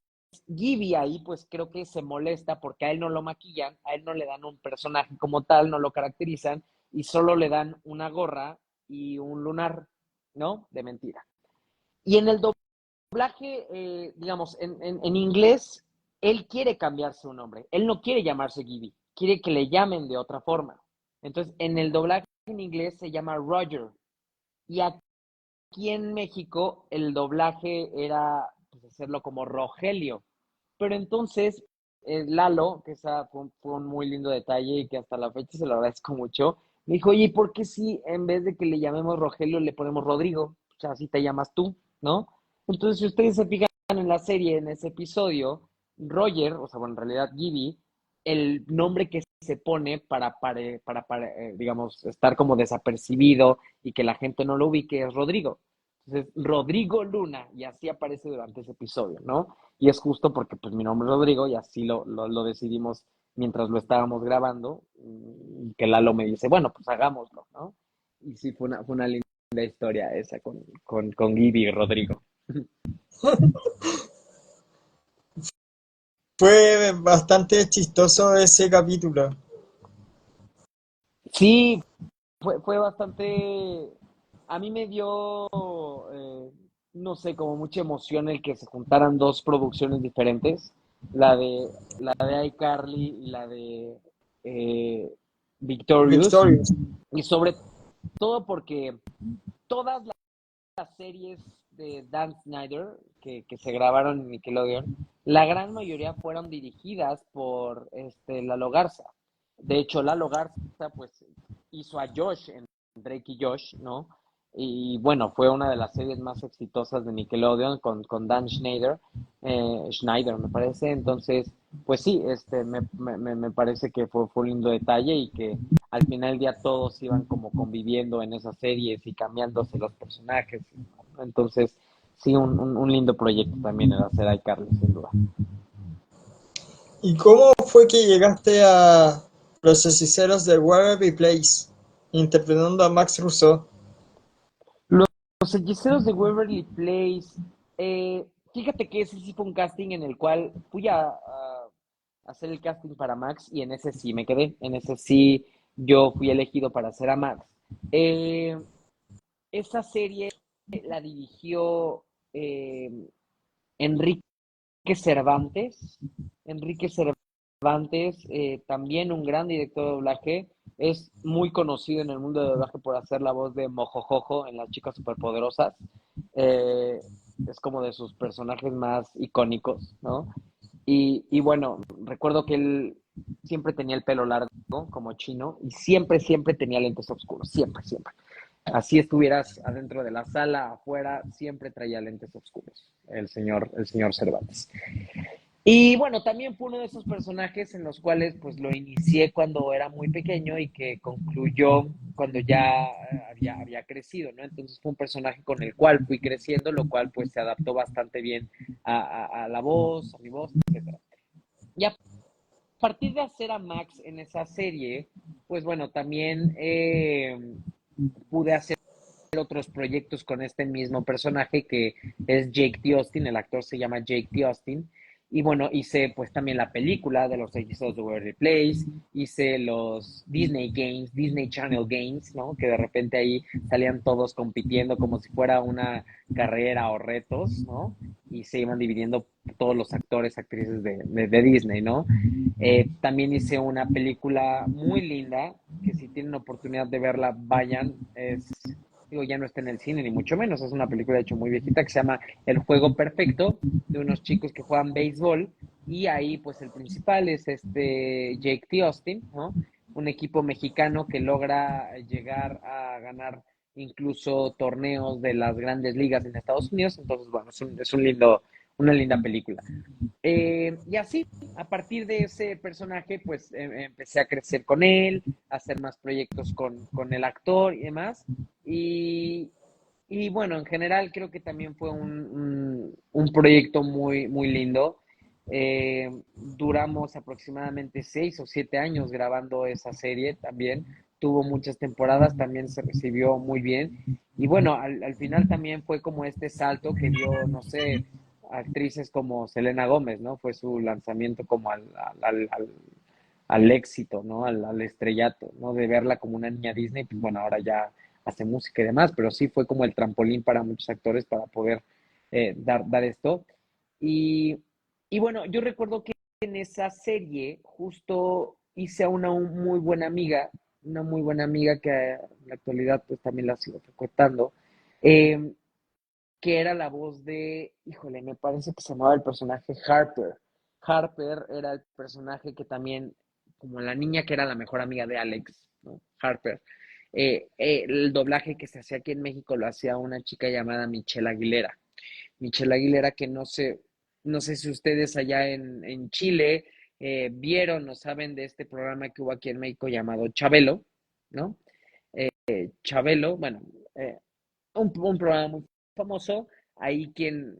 Gibby ahí pues creo que se molesta porque a él no lo maquillan, a él no le dan un personaje como tal, no lo caracterizan y solo le dan una gorra y un lunar, ¿no? De mentira. Y en el doblaje, digamos, en inglés, él quiere cambiarse su nombre, él no quiere llamarse Gibby, quiere que le llamen de otra forma. Entonces, en el doblaje en inglés se llama Roger y aquí en México el doblaje era pues, hacerlo como Rogelio. Pero entonces, Lalo, que esa fue un muy lindo detalle y que hasta la fecha se lo agradezco mucho, me dijo, oye, ¿por qué si en vez de que le llamemos Rogelio le ponemos Rodrigo? O sea, así te llamas tú, ¿no? Entonces, si ustedes se fijan en la serie, en ese episodio, Roger, o sea, bueno, en realidad Gibby, el nombre que se pone digamos, estar como desapercibido y que la gente no lo ubique es Rodrigo. Entonces, Rodrigo Luna, y así aparece durante ese episodio, ¿no? Y es justo porque pues mi nombre es Rodrigo y así lo decidimos mientras lo estábamos grabando, y que Lalo me dice, bueno, pues hagámoslo, ¿no? Y sí, fue una linda historia esa con Gibby y Rodrigo. Fue bastante chistoso ese capítulo. Sí, fue bastante, a mí me dio, no sé, como mucha emoción el que se juntaran dos producciones diferentes, la de iCarly y la de eh, Victorious, Victorious. y sobre todo porque todas las series de Dan Snyder que se grabaron en Nickelodeon, la gran mayoría fueron dirigidas por Lalo Garza. De hecho, Lalo Garza pues hizo a Josh en Drake y Josh, ¿no? Y bueno, fue una de las series más exitosas de Nickelodeon con Dan Schneider me parece. Entonces, pues sí, me parece que fue un lindo detalle y que al final del día todos iban como conviviendo en esas series y cambiándose los personajes. Entonces, sí, un lindo proyecto también el hacer iCarly, sin duda. ¿Y cómo fue que llegaste a Los Hechiceros de Waverly Place, interpretando a Max Russo? Los hechiceros de Waverly Place, fíjate que ese sí fue un casting en el cual fui a hacer el casting para Max y en ese sí me quedé, en ese sí yo fui elegido para hacer a Max. Eh, Esa serie la dirigió eh, Enrique Cervantes. Enrique Cervantes, también un gran director de doblaje, es muy conocido en el mundo de doblaje por hacer la voz de Mojojojo en Las Chicas Superpoderosas. Eh, es como de sus personajes más icónicos, ¿no? Y bueno, recuerdo que él siempre tenía el pelo largo, como chino, y siempre tenía lentes oscuros, siempre. Así estuvieras adentro de la sala, afuera, siempre traía lentes oscuros, el señor Cervantes. Y bueno, también fue uno de esos personajes en los cuales pues lo inicié cuando era muy pequeño y que concluyó cuando ya había crecido, ¿no? Entonces fue un personaje con el cual fui creciendo, lo cual pues se adaptó bastante bien a la voz, a mi voz, etcétera. Y a partir de hacer a Max en esa serie, pues bueno, también pude hacer otros proyectos con este mismo personaje que es Jake T. Austin, el actor se llama Jake T. Austin. Y bueno, hice pues también la película de los hechiceros de Waverly Place, hice los Disney Games, Disney Channel Games, ¿no? Que de repente ahí salían todos compitiendo como si fuera una carrera o retos, ¿no? Y se iban dividiendo todos los actores, actrices de Disney, ¿no? También hice una película muy linda, que si tienen oportunidad de verla, vayan, digo, ya no está en el cine, ni mucho menos. Es una película, de hecho, muy viejita que se llama El Juego Perfecto, de unos chicos que juegan béisbol. Y ahí, pues, el principal es Jake T. Austin, ¿no? Un equipo mexicano que logra llegar a ganar incluso torneos de las grandes ligas en Estados Unidos. Entonces, bueno, una linda película. Y así, a partir de ese personaje, pues empecé a crecer con él, a hacer más proyectos con el actor y demás. Y, y bueno, en general creo que también fue un proyecto muy, muy lindo. Duramos aproximadamente 6 o 7 años grabando esa serie también. Tuvo muchas temporadas, también se recibió muy bien. Y bueno, al final también fue como este salto que dio, no sé, actrices como Selena Gómez, ¿no? Fue su lanzamiento como al éxito, ¿no? Al estrellato, ¿no? De verla como una niña Disney, pues bueno, ahora ya hace música y demás, pero sí fue como el trampolín para muchos actores para poder dar esto. Y, y bueno, yo recuerdo que en esa serie justo hice a una muy buena amiga que en la actualidad pues también la sigo frecuentando, eh, que era la voz de, híjole, me parece que se llamaba el personaje Harper. Harper era el personaje que también, como la niña que era la mejor amiga de Alex, ¿no? Harper. El doblaje que se hacía aquí en México lo hacía una chica llamada Michelle Aguilera. Michelle Aguilera que no sé si ustedes allá en Chile vieron o saben de este programa que hubo aquí en México llamado Chabelo, ¿no? Chabelo, bueno, eh, un programa muy famoso. Ahí quien,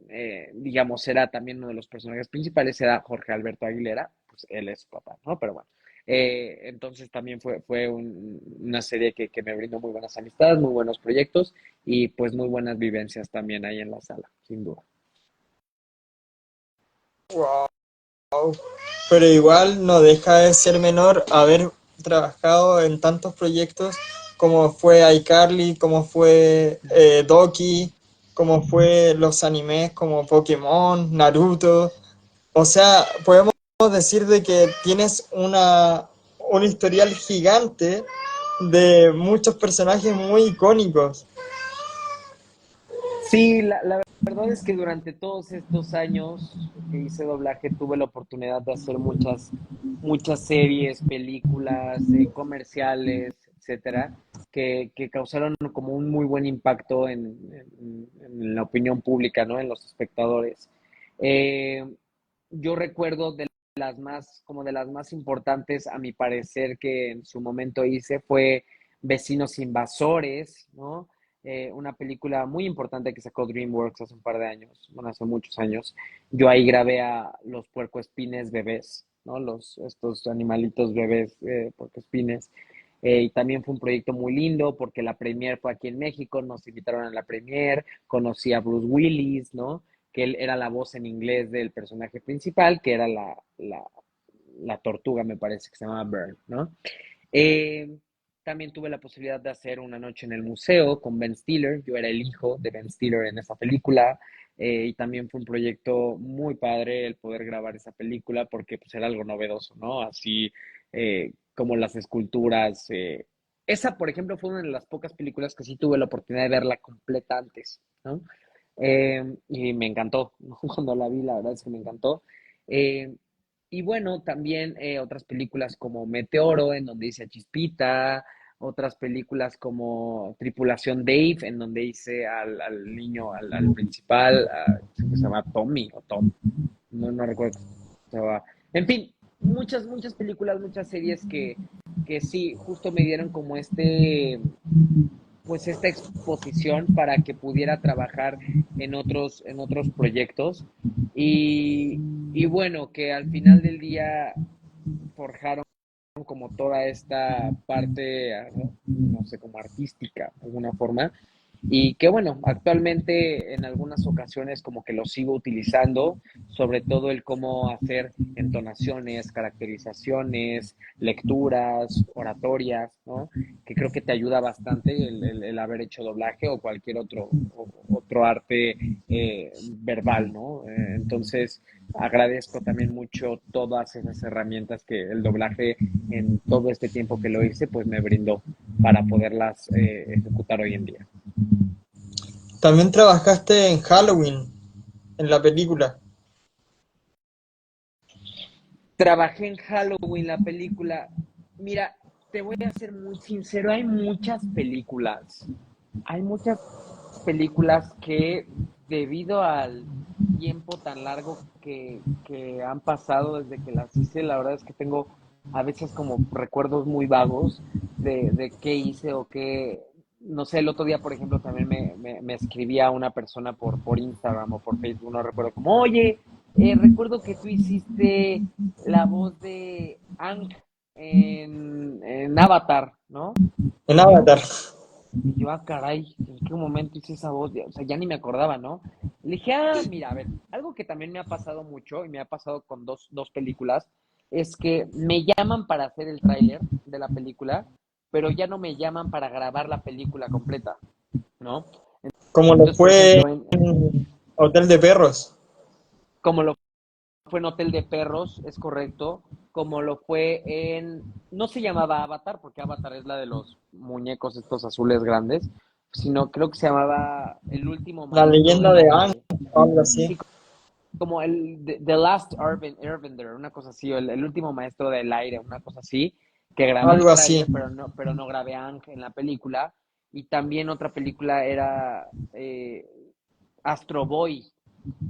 digamos, era también uno de los personajes principales era Jorge Alberto Aguilera, pues él es su papá, ¿no? Pero bueno, entonces también fue una serie que me brindó muy buenas amistades, muy buenos proyectos y pues muy buenas vivencias también ahí en la sala, sin duda. Wow. Pero igual no deja de ser menor haber trabajado en tantos proyectos como fue iCarly, como fue Doki, como fue los animes como Pokémon, Naruto. O sea, podemos decir de que tienes un historial gigante de muchos personajes muy icónicos. Sí, la verdad es que durante todos estos años que hice doblaje tuve la oportunidad de hacer muchas series, películas, comerciales, etcétera, que causaron como un muy buen impacto en la opinión pública, ¿no? En los espectadores. Eh, yo recuerdo como de las más importantes, a mi parecer, que en su momento hice fue Vecinos Invasores, ¿no? Una película muy importante que sacó DreamWorks hace un par de años, bueno, hace muchos años. Yo ahí grabé a los puercoespines bebés, ¿no? Estos animalitos bebés puercoespines. Y también fue un proyecto muy lindo porque la premier fue aquí en México, nos invitaron a la premier, conocí a Bruce Willis, ¿no? Que él era la voz en inglés del personaje principal, que era la tortuga, me parece que se llamaba Bird, ¿no? Eh, También tuve la posibilidad de hacer Una noche en el museo con Ben Stiller. Yo era el hijo de Ben Stiller en esa película. Y también fue un proyecto muy padre el poder grabar esa película porque pues era algo novedoso, ¿no? Así como las esculturas. Esa, por ejemplo, fue una de las pocas películas que sí tuve la oportunidad de verla completa antes, ¿no? Y me encantó, ¿no? Cuando la vi, la verdad es que me encantó. Eh, y bueno, también otras películas como Meteoro, en donde hice a Chispita, otras películas como Tripulación Dave, en donde hice al niño, al principal, creo que se llama Tommy o Tom, no recuerdo cómo se llama. En fin, muchas películas, muchas series que sí, justo me dieron como pues esta exposición para que pudiera trabajar en otros proyectos y bueno, que al final del día forjaron como toda esta parte, no sé, como artística, de alguna forma, y que bueno, actualmente en algunas ocasiones como que lo sigo utilizando, sobre todo el cómo hacer entonaciones, caracterizaciones, lecturas, oratorias, ¿no? Que creo que te ayuda bastante el haber hecho doblaje o cualquier otro arte verbal, ¿no? Entonces, agradezco también mucho todas esas herramientas que el doblaje en todo este tiempo que lo hice, pues me brindó para poderlas ejecutar hoy en día. También trabajaste en Halloween, en la película. Trabajé en Halloween, la película. Mira, te voy a ser muy sincero, hay muchas películas. hay muchas películas que debido al tiempo tan largo que han pasado desde que las hice, la verdad es que tengo a veces como recuerdos muy vagos de qué hice o qué, no sé, el otro día, por ejemplo, también me escribía una persona por Instagram o por Facebook, no recuerdo, como, oye, recuerdo que tú hiciste la voz de Ang en Avatar, ¿no? En Y yo, Avatar. y yo, caray, ¿en qué momento hice esa voz? O sea, ya ni me acordaba, ¿no? Le dije, mira, a ver, algo que también me ha pasado mucho, y me ha pasado con dos películas, es que me llaman para hacer el tráiler de la película, pero ya no me llaman para grabar la película completa, ¿no? Como lo Entonces, por fue ejemplo, en Hotel de Perros. como lo fue en Hotel de Perros, es correcto, como lo fue no se llamaba Avatar, porque Avatar es la de los muñecos estos azules grandes, sino creo que se llamaba El último La maestro leyenda del de Aang, aire. o algo así. Sí, como The Last Airbender, una cosa así, o el último maestro del aire, una cosa así, que grabé el Algo así. tráiler, pero no grabé a Aang en la película. Y también otra película era Astro Boy,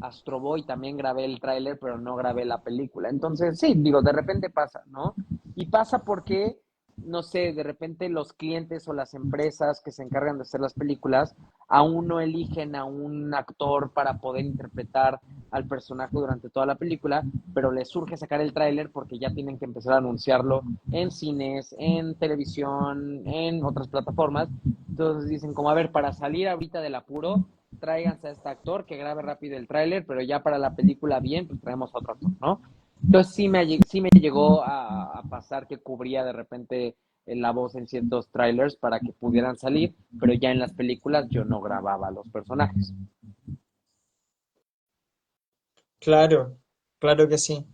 Astro Boy también grabé el tráiler, pero no grabé la película. Entonces, sí, digo, de repente pasa, ¿no? Y pasa porque, no sé, de repente los clientes o las empresas que se encargan de hacer las películas aún no eligen a un actor para poder interpretar al personaje durante toda la película, pero les surge sacar el tráiler porque ya tienen que empezar a anunciarlo en cines, en televisión, en otras plataformas. Entonces dicen como, a ver, para salir ahorita del apuro, tráiganse a este actor que grabe rápido el tráiler, pero ya para la película bien, pues traemos a otro actor, ¿no? Entonces sí me llegó a pasar que cubría de repente la voz en ciertos trailers para que pudieran salir, pero ya en las películas yo no grababa a los personajes. Claro, claro que sí.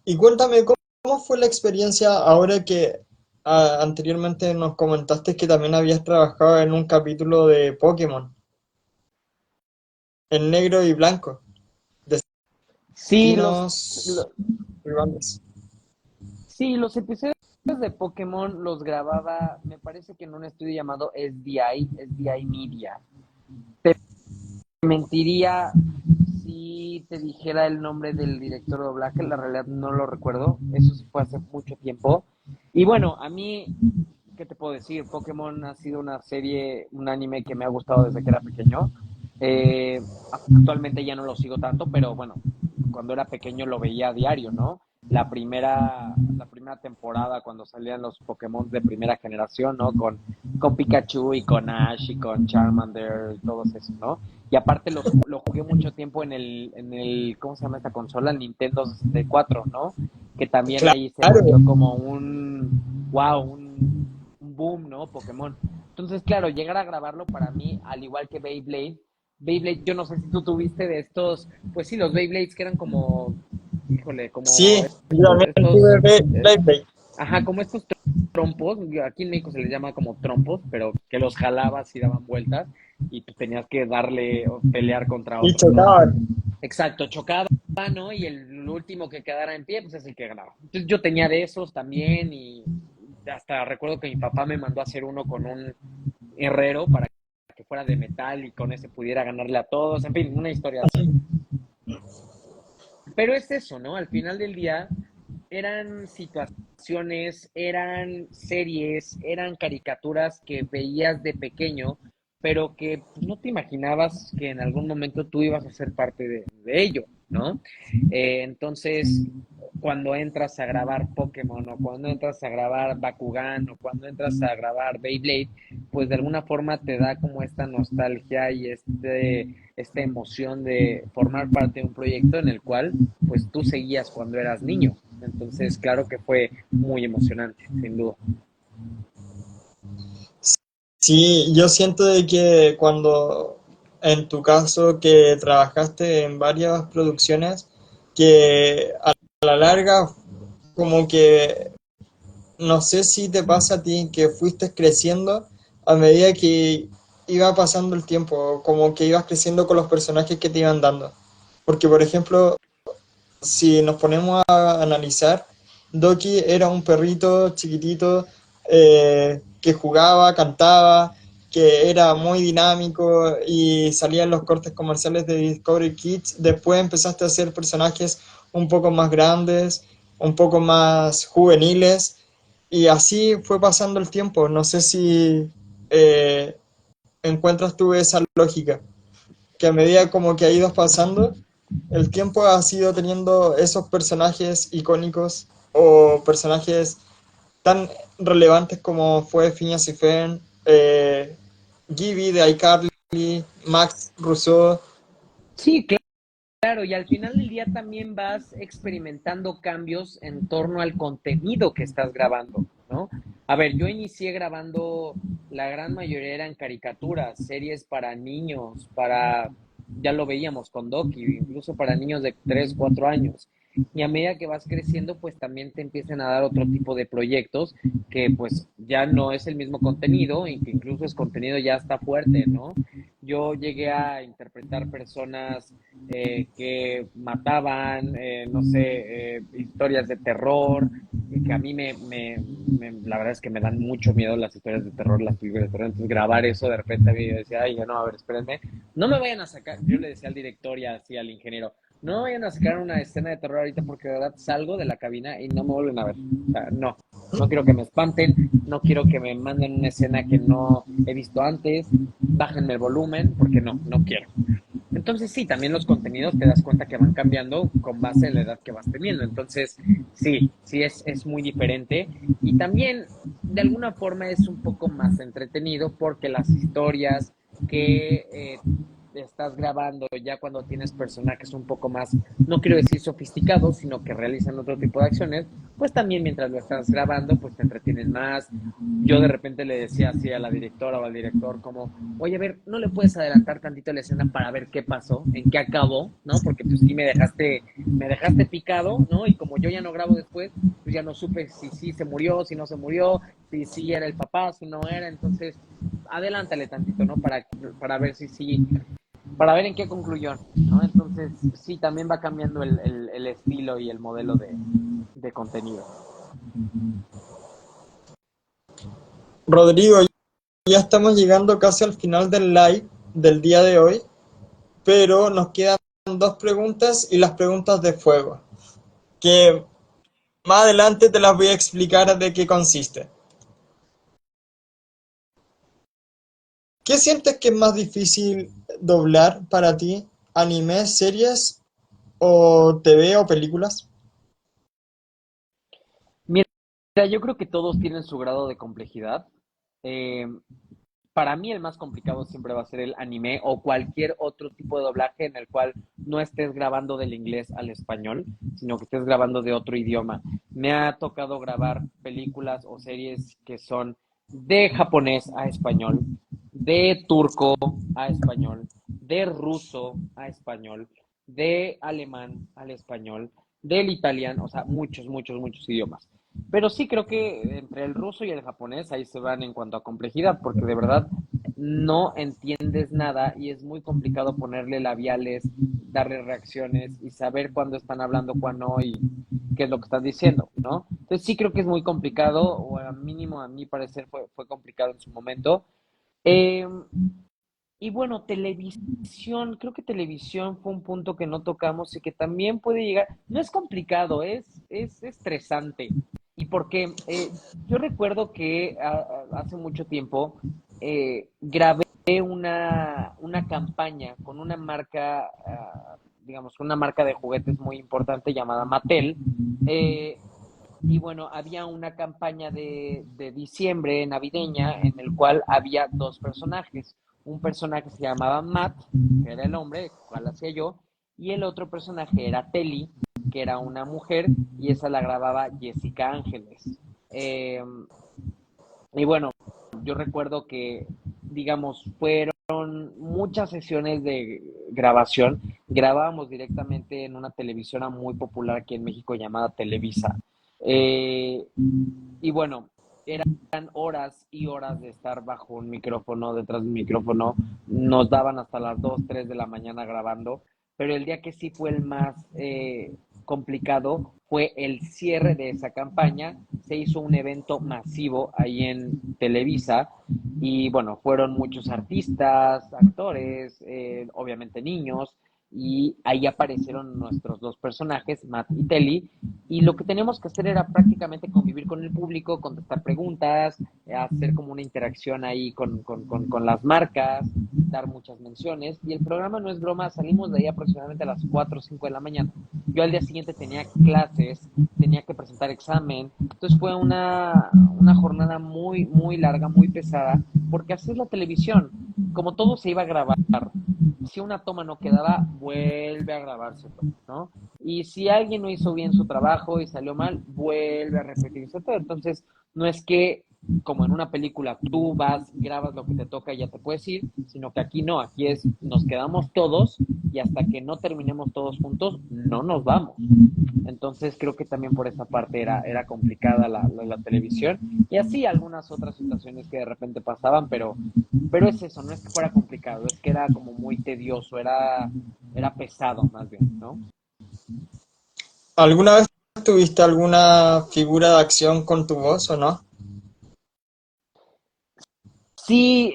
Y cuéntame, ¿cómo fue la experiencia ahora que anteriormente nos comentaste que también habías trabajado en un capítulo de Pokémon, en negro y blanco, Sí, destinos rivales? sí, los episodios de Pokémon los grababa, me parece que en un estudio llamado SDI Media. Mentiría si te dijera el nombre del director de doblaje, la realidad no lo recuerdo, eso sí fue hace mucho tiempo. Y bueno, a mí, ¿qué te puedo decir? Pokémon ha sido una serie, un anime que me ha gustado desde que era pequeño. Actualmente ya no lo sigo tanto, pero bueno, cuando era pequeño lo veía a diario, ¿no? La primera temporada cuando salían los Pokémon de primera generación, ¿no? Con Pikachu y con Ash y con Charmander y todos esos, ¿no? Y aparte lo jugué mucho tiempo en el, ¿cómo se llama esta consola? El Nintendo 64, ¿no? Que también ahí se Claro, volvió como wow, un boom, ¿no? Pokémon. Entonces, claro, llegar a grabarlo para mí, al igual que Beyblade, yo no sé si tú tuviste de estos, pues sí, los Beyblades que eran como, híjole, como sí, yo también estos, tuve Beyblade. ajá, como estos trompos, aquí en México se les llama como trompos, pero que los jalabas y daban vueltas y tú tenías que darle o pelear contra Y otros, ¿no? chocaban. Exacto, chocaba, ¿no? Y el último que quedara en pie, pues es el que ganaba. Entonces yo tenía de esos también y hasta recuerdo que mi papá me mandó a hacer uno con un herrero para que fuera de metal y con ese pudiera ganarle a todos, en fin, una historia así. Pero es eso, ¿no? Al final del día eran situaciones, eran series, eran caricaturas que veías de pequeño, pero que pues, no te imaginabas que en algún momento tú ibas a ser parte de ello, ¿no? Entonces, cuando entras a grabar Pokémon o cuando entras a grabar Bakugan o cuando entras a grabar Beyblade, pues de alguna forma te da como esta nostalgia y esta emoción de formar parte de un proyecto en el cual pues tú seguías cuando eras niño. Entonces, claro que fue muy emocionante, sin duda. Sí, yo siento de que cuando, en tu caso, que trabajaste en varias producciones, que a la larga, como que, no sé si te pasa a ti, que fuiste creciendo a medida que iba pasando el tiempo, como que ibas creciendo con los personajes que te iban dando. Porque, por ejemplo, si nos ponemos a analizar, Doki era un perrito chiquitito que jugaba, cantaba, que era muy dinámico y salían los cortes comerciales de Discovery Kids. Después empezaste a hacer personajes un poco más grandes, un poco más juveniles, y así fue pasando el tiempo. No sé si eh, encuentras tú esa lógica, que a medida como que ha ido pasando, el tiempo ha sido teniendo esos personajes icónicos o personajes tan relevantes como fue Phineas y Ferb, Gibby de iCarly, Max Rousseau. Sí, claro, y al final del día también vas experimentando cambios en torno al contenido que estás grabando, ¿no? A ver, yo inicié grabando, la gran mayoría eran caricaturas, series para niños, ya lo veíamos con Doki, incluso para niños de 3 4 años. Y a medida que vas creciendo, pues también te empiezan a dar otro tipo de proyectos que pues ya no es el mismo contenido y que incluso es contenido ya está fuerte, ¿no? Yo llegué a interpretar personas que mataban, no sé, historias de terror, que a mí la verdad es que me dan mucho miedo las historias de terror, las películas de terror, entonces grabar eso de repente a mí yo decía, ay, no, a ver, espérenme, no me vayan a sacar, yo le decía al director y así al ingeniero, no me vayan a sacar una escena de terror ahorita porque de verdad salgo de la cabina y no me vuelven a ver, o sea, no. No quiero que me espanten, no quiero que me manden una escena que no he visto antes, bájenme el volumen, porque no quiero. Entonces sí, también los contenidos te das cuenta que van cambiando con base en la edad que vas teniendo. Entonces sí es muy diferente y también de alguna forma es un poco más entretenido porque las historias que estás grabando ya cuando tienes personajes un poco más, no quiero decir sofisticados, sino que realizan otro tipo de acciones, pues también mientras lo estás grabando, pues te entretienes más. Yo de repente le decía así a la directora o al director como, oye, a ver, ¿no le puedes adelantar tantito la escena para ver qué pasó, en qué acabó, ¿no? Porque pues sí me dejaste picado, ¿no? Y como yo ya no grabo después, pues ya no supe si sí se murió, si no se murió, si sí era el papá, si no era, entonces adelántale tantito, ¿no? Para ver si sí, para ver en qué concluyó, ¿no? Entonces sí, también va cambiando el estilo y el modelo de contenido. Rodrigo, ya estamos llegando casi al final del live del día de hoy, pero nos quedan dos preguntas y las preguntas de fuego, que más adelante te las voy a explicar de qué consiste. ¿Qué sientes que es más difícil doblar para ti? ¿Anime, series o TV o películas? Mira, yo creo que todos tienen su grado de complejidad. Eh, para mí el más complicado siempre va a ser el anime o cualquier otro tipo de doblaje en el cual no estés grabando del inglés al español, sino que estés grabando de otro idioma. Me ha tocado grabar películas o series que son de japonés a español, de turco a español, de ruso a español, de alemán al español, del italiano, o sea, muchos idiomas. Pero sí creo que entre el ruso y el japonés ahí se van en cuanto a complejidad, porque de verdad no entiendes nada y es muy complicado ponerle labiales, darle reacciones y saber cuándo están hablando, cuándo no y qué es lo que están diciendo, ¿no? Entonces sí creo que es muy complicado, o a mínimo a mi parecer fue complicado en su momento. Eh, y bueno, televisión, creo que televisión fue un punto que no tocamos y que también puede llegar, no es complicado, es estresante. Y porque yo recuerdo que hace mucho tiempo grabé una campaña con una marca, digamos, una marca de juguetes muy importante llamada Mattel. eh, y bueno, había una campaña de diciembre navideña en el cual había dos personajes. Un personaje se llamaba Matt, que era el hombre, el cual hacía yo, y el otro personaje era Telly, que era una mujer, y esa la grababa Jessica Ángeles. Eh, y bueno, yo recuerdo que, digamos, fueron muchas sesiones de grabación. Grabábamos directamente en una televisora muy popular aquí en México llamada Televisa. Eh, y bueno, eran horas y horas de estar bajo un micrófono, detrás de un micrófono. Nos daban hasta las 2 3 de la mañana grabando. Pero el día que sí fue el más complicado fue el cierre de esa campaña. Se hizo un evento masivo ahí en Televisa y bueno, fueron muchos artistas, actores, obviamente niños, y ahí aparecieron nuestros dos personajes, Matt y Telly, y lo que teníamos que hacer era prácticamente convivir con el público, contestar preguntas, hacer como una interacción ahí con las marcas, dar muchas menciones, y el programa no es broma, salimos de ahí aproximadamente a las 4 o 5 de la mañana. Yo al día siguiente tenía clases, tenía que presentar examen, entonces fue una jornada muy, muy larga, muy pesada, porque así es la televisión, como todo se iba a grabar, si una toma no quedaba, vuelve a grabarse todo, ¿no? Y si alguien no hizo bien su trabajo y salió mal, vuelve a repetirse todo. Entonces, no es que como en una película tú vas, grabas lo que te toca y ya te puedes ir, sino que aquí no, aquí es nos quedamos todos y hasta que no terminemos todos juntos, no nos vamos. Entonces creo que también por esa parte era complicada la televisión y así algunas otras situaciones que de repente pasaban, pero es eso, no es que fuera complicado, es que era como muy tedioso, era pesado más bien, ¿no? ¿Alguna vez tuviste alguna figura de acción con tu voz o no? Sí,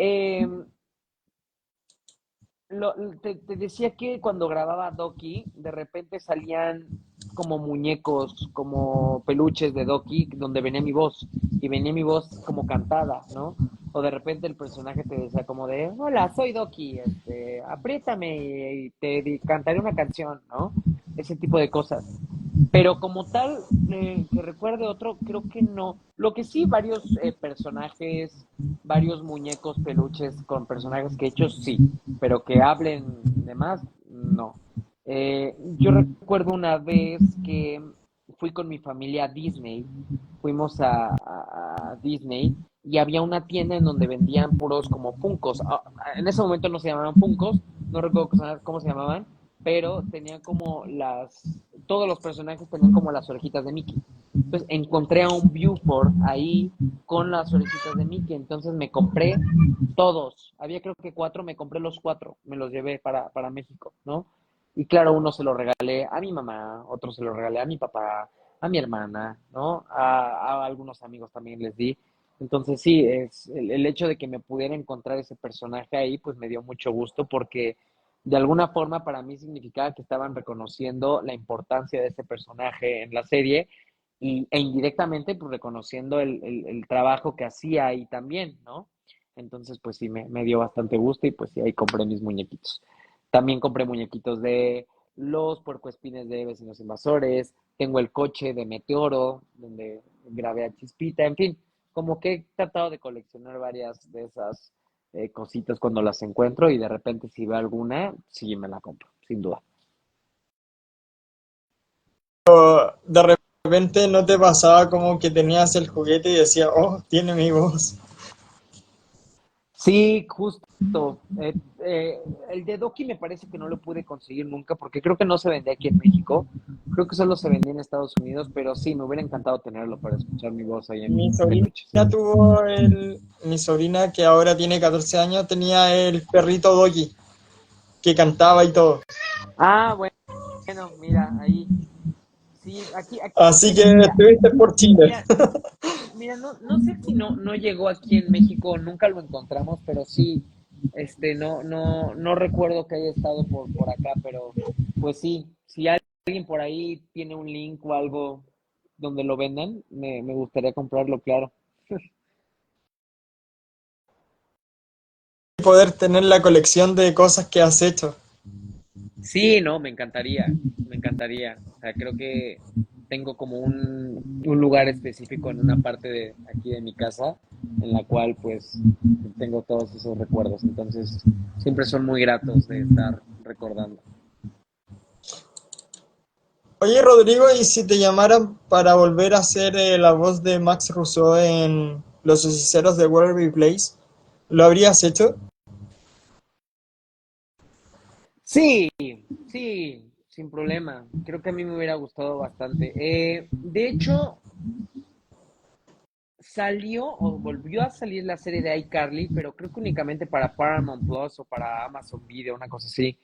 te decía que cuando grababa Doki, de repente salían como muñecos, como peluches de Doki, donde venía mi voz, y venía mi voz como cantada, ¿no? O de repente el personaje te decía como de, hola, soy Doki, apriétame y cantaré una canción, ¿no? Ese tipo de cosas. Pero como tal, que recuerde otro, creo que no. Lo que sí, varios personajes, varios muñecos peluches con personajes que he hecho, sí, pero que hablen de más, no. Yo recuerdo una vez que fui con mi familia a Disney, fuimos a Disney y había una tienda en donde vendían puros como Funkos. En ese momento no se llamaban Funkos, no recuerdo cómo se llamaban, pero tenían como todos los personajes tenían como las orejitas de Mickey. Entonces encontré a un Buford ahí con las orejitas de Mickey, entonces me compré todos, había creo que cuatro, me compré los cuatro, me los llevé para México, ¿no? Y claro, uno se lo regalé a mi mamá, otro se lo regalé a mi papá, a mi hermana, ¿no? A algunos amigos también les di. Entonces sí, es el hecho de que me pudiera encontrar ese personaje ahí, pues me dio mucho gusto porque de alguna forma para mí significaba que estaban reconociendo la importancia de ese personaje en la serie e indirectamente pues reconociendo el trabajo que hacía ahí también, ¿no? Entonces pues sí, me dio bastante gusto y pues sí, ahí compré mis muñequitos. También compré muñequitos de los puercoespines de Vecinos Invasores, tengo el coche de Meteoro, donde grabé a Chispita, en fin, como que he tratado de coleccionar varias de esas cositas cuando las encuentro y de repente si veo alguna, sí me la compro, sin duda. De repente no te pasaba como que tenías el juguete y decías, oh, tiene mi voz. Sí, justo. El de Doki me parece que no lo pude conseguir nunca porque creo que no se vendía aquí en México. Creo que solo se vendía en Estados Unidos, pero sí, me hubiera encantado tenerlo para escuchar mi voz ahí en Mi sobrina peluches. mi sobrina que ahora tiene 14 años, tenía el perrito Doggy, que cantaba y todo. Ah, bueno, mira, ahí. Sí, Así que mira, estuviste por Chile. mira, mira, no sé si no llegó aquí en México, nunca lo encontramos, pero sí, no recuerdo que haya estado por acá, pero pues sí, si alguien por ahí tiene un link o algo donde lo vendan, me gustaría comprarlo, claro. Poder tener la colección de cosas que has hecho. Sí, no, me encantaría, me encantaría. O sea, creo que tengo como un lugar específico en una parte de aquí de mi casa en la cual pues tengo todos esos recuerdos. Entonces, siempre son muy gratos de estar recordando. Oye, Rodrigo, ¿y si te llamaran para volver a ser la voz de Max Rousseau en Los Hechiceros de Waverly Place, lo habrías hecho? Sí, sí, sin problema. Creo que a mí me hubiera gustado bastante. De hecho, salió o volvió a salir la serie de iCarly, pero creo que únicamente para Paramount Plus o para Amazon Video, una cosa así.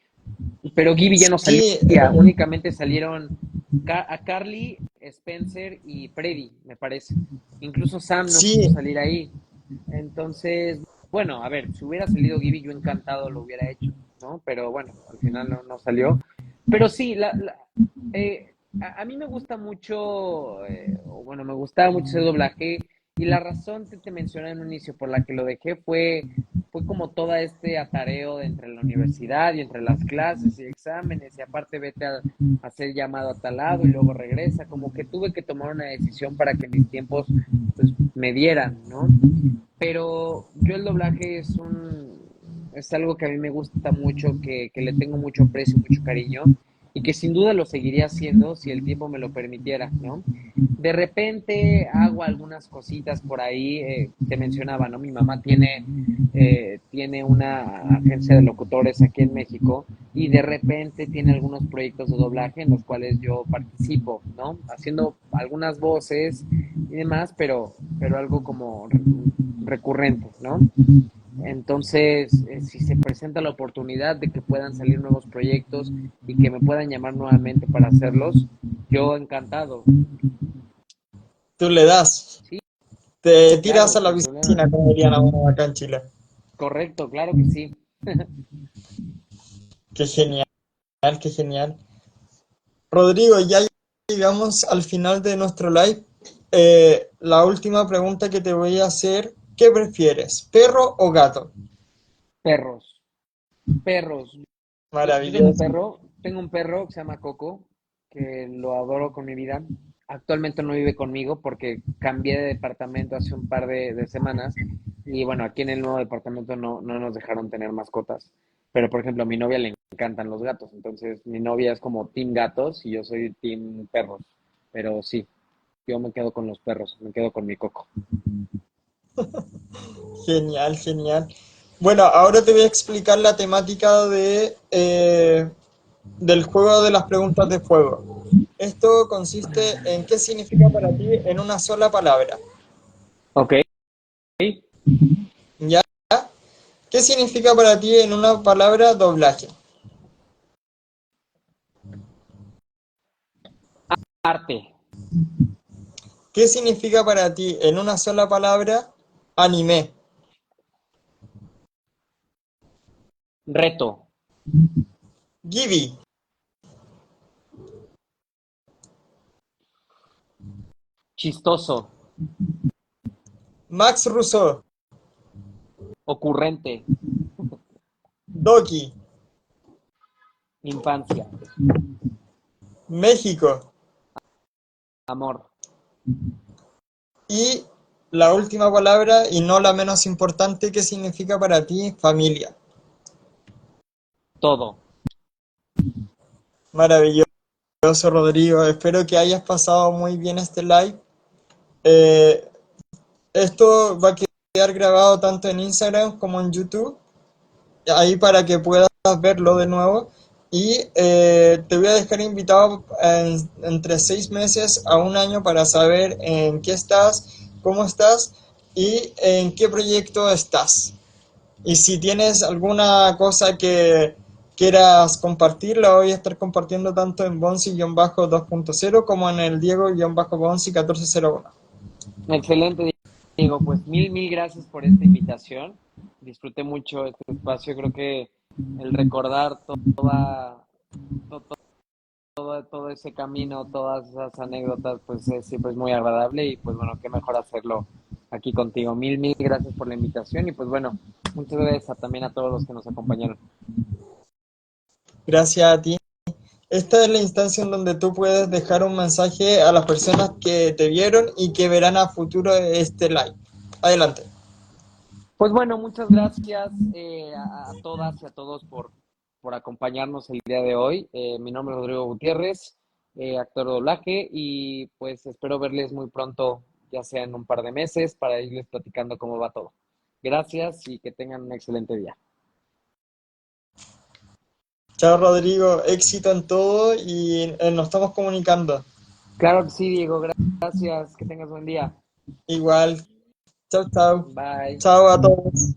Pero Gibby ya no salía, Sí, únicamente salieron A Carly, Spencer y Freddy, me parece. Incluso Sam no quiso Sí, salir ahí. Entonces, bueno, a ver, si hubiera salido Gibby, yo encantado lo hubiera hecho, ¿no? Pero bueno, al final no salió. Pero sí, a mí me gusta mucho, o bueno, me gustaba mucho ese doblaje. Y la razón que te mencioné en un inicio por la que lo dejé fue como todo este atareo de entre la universidad y entre las clases y exámenes, y aparte vete a ser llamado a tal lado y luego regresa, como que tuve que tomar una decisión para que mis tiempos pues me dieran, ¿no? Pero yo el doblaje es algo que a mí me gusta mucho, que le tengo mucho aprecio, mucho cariño, y que sin duda lo seguiría haciendo si el tiempo me lo permitiera, ¿no? De repente hago algunas cositas por ahí, te mencionaba, ¿no? Mi mamá tiene una agencia de locutores aquí en México y de repente tiene algunos proyectos de doblaje en los cuales yo participo, ¿no? Haciendo algunas voces y demás, pero algo como recurrente, ¿no? Entonces, si se presenta la oportunidad de que puedan salir nuevos proyectos y que me puedan llamar nuevamente para hacerlos, yo encantado. tú le das. Sí, Te tiras claro, a la sin problema. piscina, como dirían ahora acá en Chile. Correcto, claro que sí. Qué genial, qué genial. Rodrigo, ya llegamos al final de nuestro live. La última pregunta que te voy a hacer, ¿qué prefieres, perro o gato? Perros, perros. Yo Maravilloso. tengo un perro que se llama Coco, que lo adoro con mi vida. Actualmente no vive conmigo porque cambié de departamento hace un par de semanas y bueno, aquí en el nuevo departamento no nos dejaron tener mascotas. Pero por ejemplo, a mi novia le encantan los gatos, entonces mi novia es como team gatos y yo soy team perros. Pero sí, yo me quedo con los perros, me quedo con mi Coco. Genial, genial. Bueno, ahora te voy a explicar la temática del juego de las preguntas de fuego. Esto consiste en qué significa para ti en una sola palabra. Ok, ¿Ya? ¿Qué significa para ti en una palabra doblaje? arte, ¿Qué significa para ti en una sola palabra anime? reto, Gibi, chistoso, Max Russo, ocurrente, Doki, infancia, México amor, y la última palabra y no la menos importante, ¿qué significa para ti familia? todo. Maravilloso, Rodrigo. Espero que hayas pasado muy bien este live. Eh, Esto va a quedar grabado tanto en Instagram como en YouTube, ahí para que puedas verlo de nuevo. Y te voy a dejar invitado entre 6 meses a un año para saber en qué estás, cómo estás y en qué proyecto estás. Y si tienes alguna cosa que quieras compartir, la voy a estar compartiendo tanto en Bonsi-2.0 como en el Diego-Bonsi1401. Excelente, Diego. Pues mil gracias por esta invitación. Disfruté mucho este espacio. Creo que el recordar to- todo ese camino, todas esas anécdotas, pues siempre es muy agradable y pues bueno, qué mejor hacerlo aquí contigo. Mil gracias por la invitación y pues bueno, muchas gracias también a todos los que nos acompañaron. Gracias a ti. Esta es la instancia en donde tú puedes dejar un mensaje a las personas que te vieron y que verán a futuro este live. Adelante. Pues bueno, muchas gracias a todas y a todos por acompañarnos el día de hoy. Mi nombre es Rodrigo Gutiérrez, actor de doblaje, y pues espero verles muy pronto, ya sea en un par de meses, para irles platicando cómo va todo. Gracias y que tengan un excelente día. Chao Rodrigo, éxito en todo y nos estamos comunicando. Claro que sí, Diego, gracias, que tengas buen día. Igual. Chao, chao. Bye. Chao a todos.